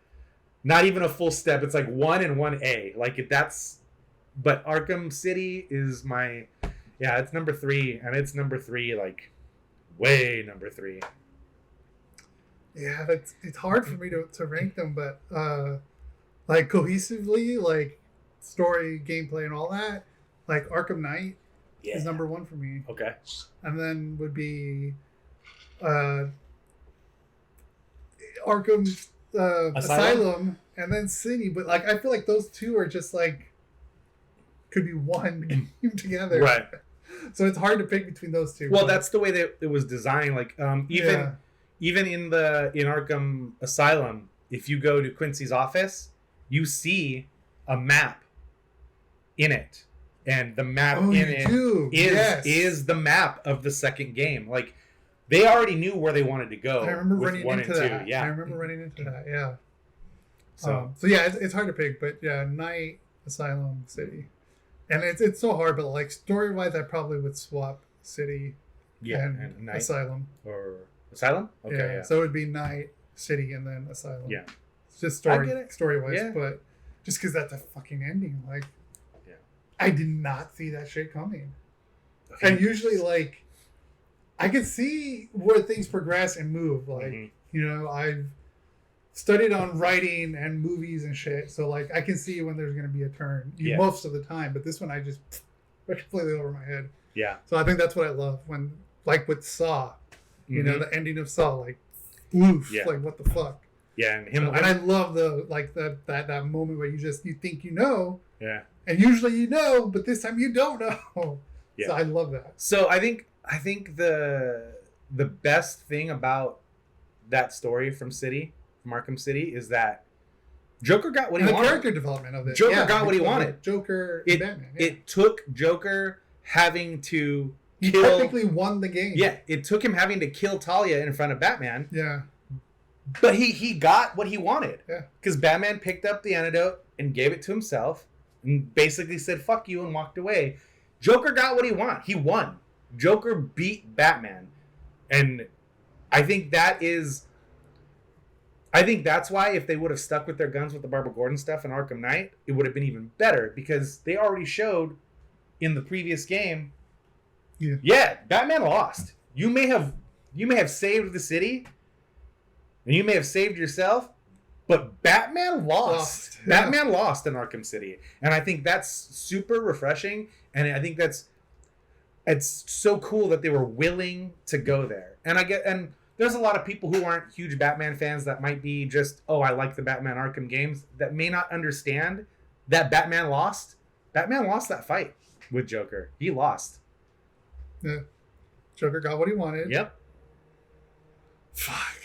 Speaker 2: not even a full step. It's like 1 and 1A. Like that's. But Arkham City is my. Yeah, it's number 3, and it's number 3, like way number 3.
Speaker 1: Yeah, it's hard for me to rank them, but like cohesively, like story, gameplay, and all that, like Arkham Knight is number 1 for me.
Speaker 2: Okay.
Speaker 1: And then would be Arkham Asylum, and then City. But like I feel like those two are just like could be one game together.
Speaker 2: Right.
Speaker 1: So it's hard to pick between those two.
Speaker 2: Well, that's the way that it was designed. Like even in Arkham Asylum, if you go to Quincy's office, you see a map in it, and the map is the map of the second game. Like they already knew where they wanted to go.
Speaker 1: I remember running into that. Yeah, I remember running into that. Yeah. So yeah, it's hard to pick, but yeah, Night, Asylum, City. And it's so hard, but like story wise, I probably would swap City and Asylum.
Speaker 2: Or Asylum? Okay, yeah.
Speaker 1: So it would be Night, City, and then Asylum.
Speaker 2: Yeah.
Speaker 1: just story wise, but just because that's a fucking ending, like, I did not see that shit coming. And usually, like, I can see where things progress and move. Like, you know, I've studied on writing and movies and shit, so like I can see when there's going to be a turn most of the time. But this one, I just went completely over my head. Yeah. So I think that's what I love when, like with Saw, you know, the ending of Saw, like, oof, like what the fuck. Yeah, and I love that moment where you think you know, and usually you know, but this time you don't know. Yeah. So I love that.
Speaker 2: So I think the best thing about that story from Arkham City is that Joker got what he wanted.
Speaker 1: The character development of it.
Speaker 2: Joker got what he wanted.
Speaker 1: Joker and Batman. Yeah.
Speaker 2: It took Joker having to
Speaker 1: He technically won the game.
Speaker 2: Yeah, it took him having to kill Talia in front of Batman.
Speaker 1: Yeah.
Speaker 2: But he got what he wanted.
Speaker 1: Yeah.
Speaker 2: Because Batman picked up the antidote and gave it to himself and basically said, fuck you, and walked away. Joker got what he wanted. He won. Joker beat Batman. And I think that's why if they would have stuck with their guns with the Barbara Gordon stuff in Arkham Knight, it would have been even better, because they already showed in the previous game, Batman lost. You may have saved the city, and you may have saved yourself, but Batman lost. Batman lost in Arkham City. And I think that's super refreshing, and I think it's so cool that they were willing to go there. And there's a lot of people who aren't huge Batman fans that might be just, I like the Batman Arkham games, that may not understand that Batman lost. Batman lost that fight with Joker. He lost.
Speaker 1: Yeah. Joker got what he wanted.
Speaker 2: Yep.
Speaker 1: Fuck.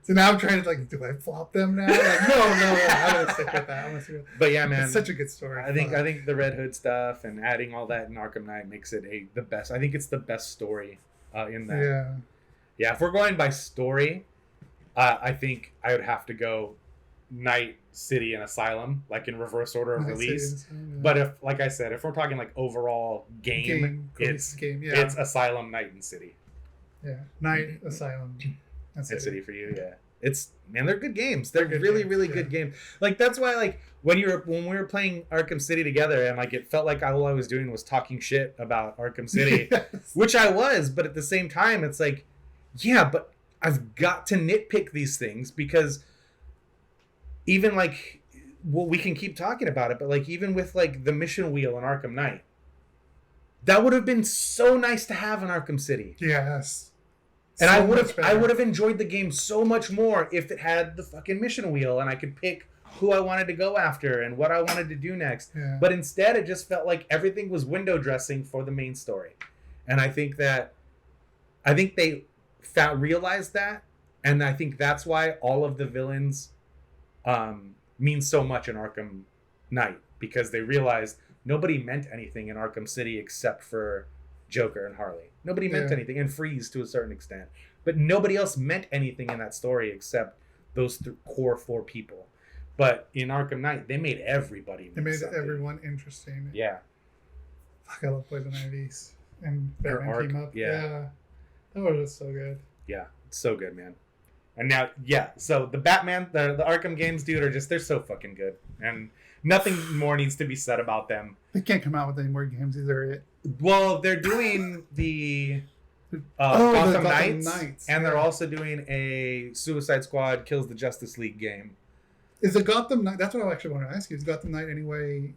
Speaker 1: So now I'm trying to, like, do I flop them now? Like, no, I'm going to stick with that.
Speaker 2: But yeah, man.
Speaker 1: It's such a good story.
Speaker 2: I think the Red Hood stuff and adding all that in Arkham Knight makes it the best. I think it's the best story in that.
Speaker 1: Yeah.
Speaker 2: Yeah, if we're going by story, I think I would have to go Night City and Asylum, like in reverse order of release. But if, like I said, if we're talking like overall game, it's Asylum, Night, and City.
Speaker 1: Yeah, Night, Asylum, and
Speaker 2: City for you. Yeah, they're good games. They're really good games. Like that's why, like when we were playing Arkham City together, and like it felt like all I was doing was talking shit about Arkham City, which I was. But at the same time, it's like, yeah, but I've got to nitpick these things, because even like, we can keep talking about it, but like even with like the mission wheel in Arkham Knight, that would have been so nice to have in Arkham City.
Speaker 1: Yes.
Speaker 2: And I would have enjoyed the game so much more if it had the fucking mission wheel and I could pick who I wanted to go after and what I wanted to do next.
Speaker 1: Yeah.
Speaker 2: But instead, it just felt like everything was window dressing for the main story. And I think they realized that, and I think that's why all of the villains mean so much in Arkham Knight, because they realized nobody meant anything in Arkham City except for Joker and Harley. Nobody meant anything, and Freeze to a certain extent. But nobody else meant anything in that story except those core 4 people. But in Arkham Knight, they made everybody.
Speaker 1: They made everyone interesting.
Speaker 2: Yeah.
Speaker 1: Fuck, I love Poison Ivy's and Batman team up. Yeah. That was just so good.
Speaker 2: Yeah, it's so good, man. And now, so the Batman, the Arkham games, dude, they're so fucking good. And nothing more needs to be said about them.
Speaker 1: They can't come out with any more games either.
Speaker 2: Well, they're doing the Gotham Knights, and they're also doing a Suicide Squad Kills the Justice League game.
Speaker 1: Is it Gotham Knight? That's what I actually want to ask you. Is Gotham Knight anyway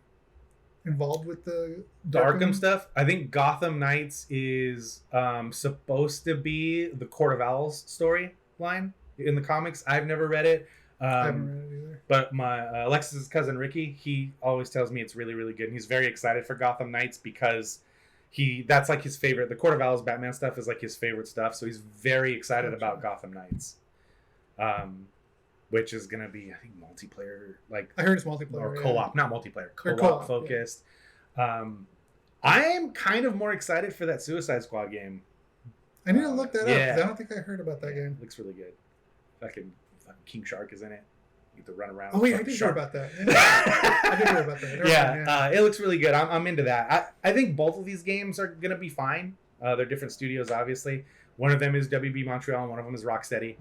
Speaker 1: involved with the
Speaker 2: Arkham stuff? I think Gotham Knights is supposed to be the Court of Owls storyline in the comics. I've never read it.
Speaker 1: I haven't read it either.
Speaker 2: But my Alexis's cousin Ricky, he always tells me it's really, really good. And he's very excited for Gotham Knights because that's like his favorite. The Court of Owls Batman stuff is like his favorite stuff. So he's very excited about Gotham Knights. Which is going to be, I think, multiplayer. Like
Speaker 1: I heard it's multiplayer.
Speaker 2: Or co-op, not multiplayer. Co-op focused. Yeah. I am kind of more excited for that Suicide Squad game.
Speaker 1: I need to look that up, because I don't think I heard about that game.
Speaker 2: It looks really good. Fucking King Shark is in it. You get to run around.
Speaker 1: Oh wait, I did hear about that. Yeah. I did hear about that.
Speaker 2: It looks really good. I'm into that. I think both of these games are gonna be fine. They're different studios, obviously. One of them is WB Montreal, and one of them is Rocksteady.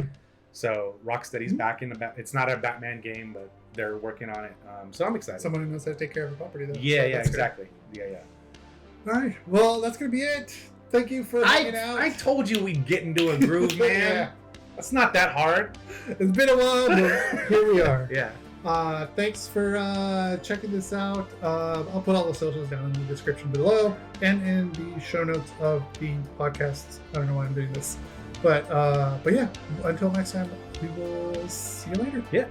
Speaker 2: So Rocksteady's back in the it's not a Batman game, but they're working on it. So I'm excited.
Speaker 1: Someone who knows how to take care of the property, though.
Speaker 2: Yeah,
Speaker 1: so
Speaker 2: yeah, exactly. Good.
Speaker 1: All right. Well, that's gonna be it. Thank you for hanging out.
Speaker 2: I told you we'd get into a groove, man.
Speaker 1: Yeah.
Speaker 2: It's not that hard.
Speaker 1: It's been a while, but here we are.
Speaker 2: Yeah.
Speaker 1: Thanks for checking this out. I'll put all the socials down in the description below and in the show notes of the podcasts. I don't know why I'm doing this, but yeah. Until next time, we will see you later.
Speaker 2: Yeah.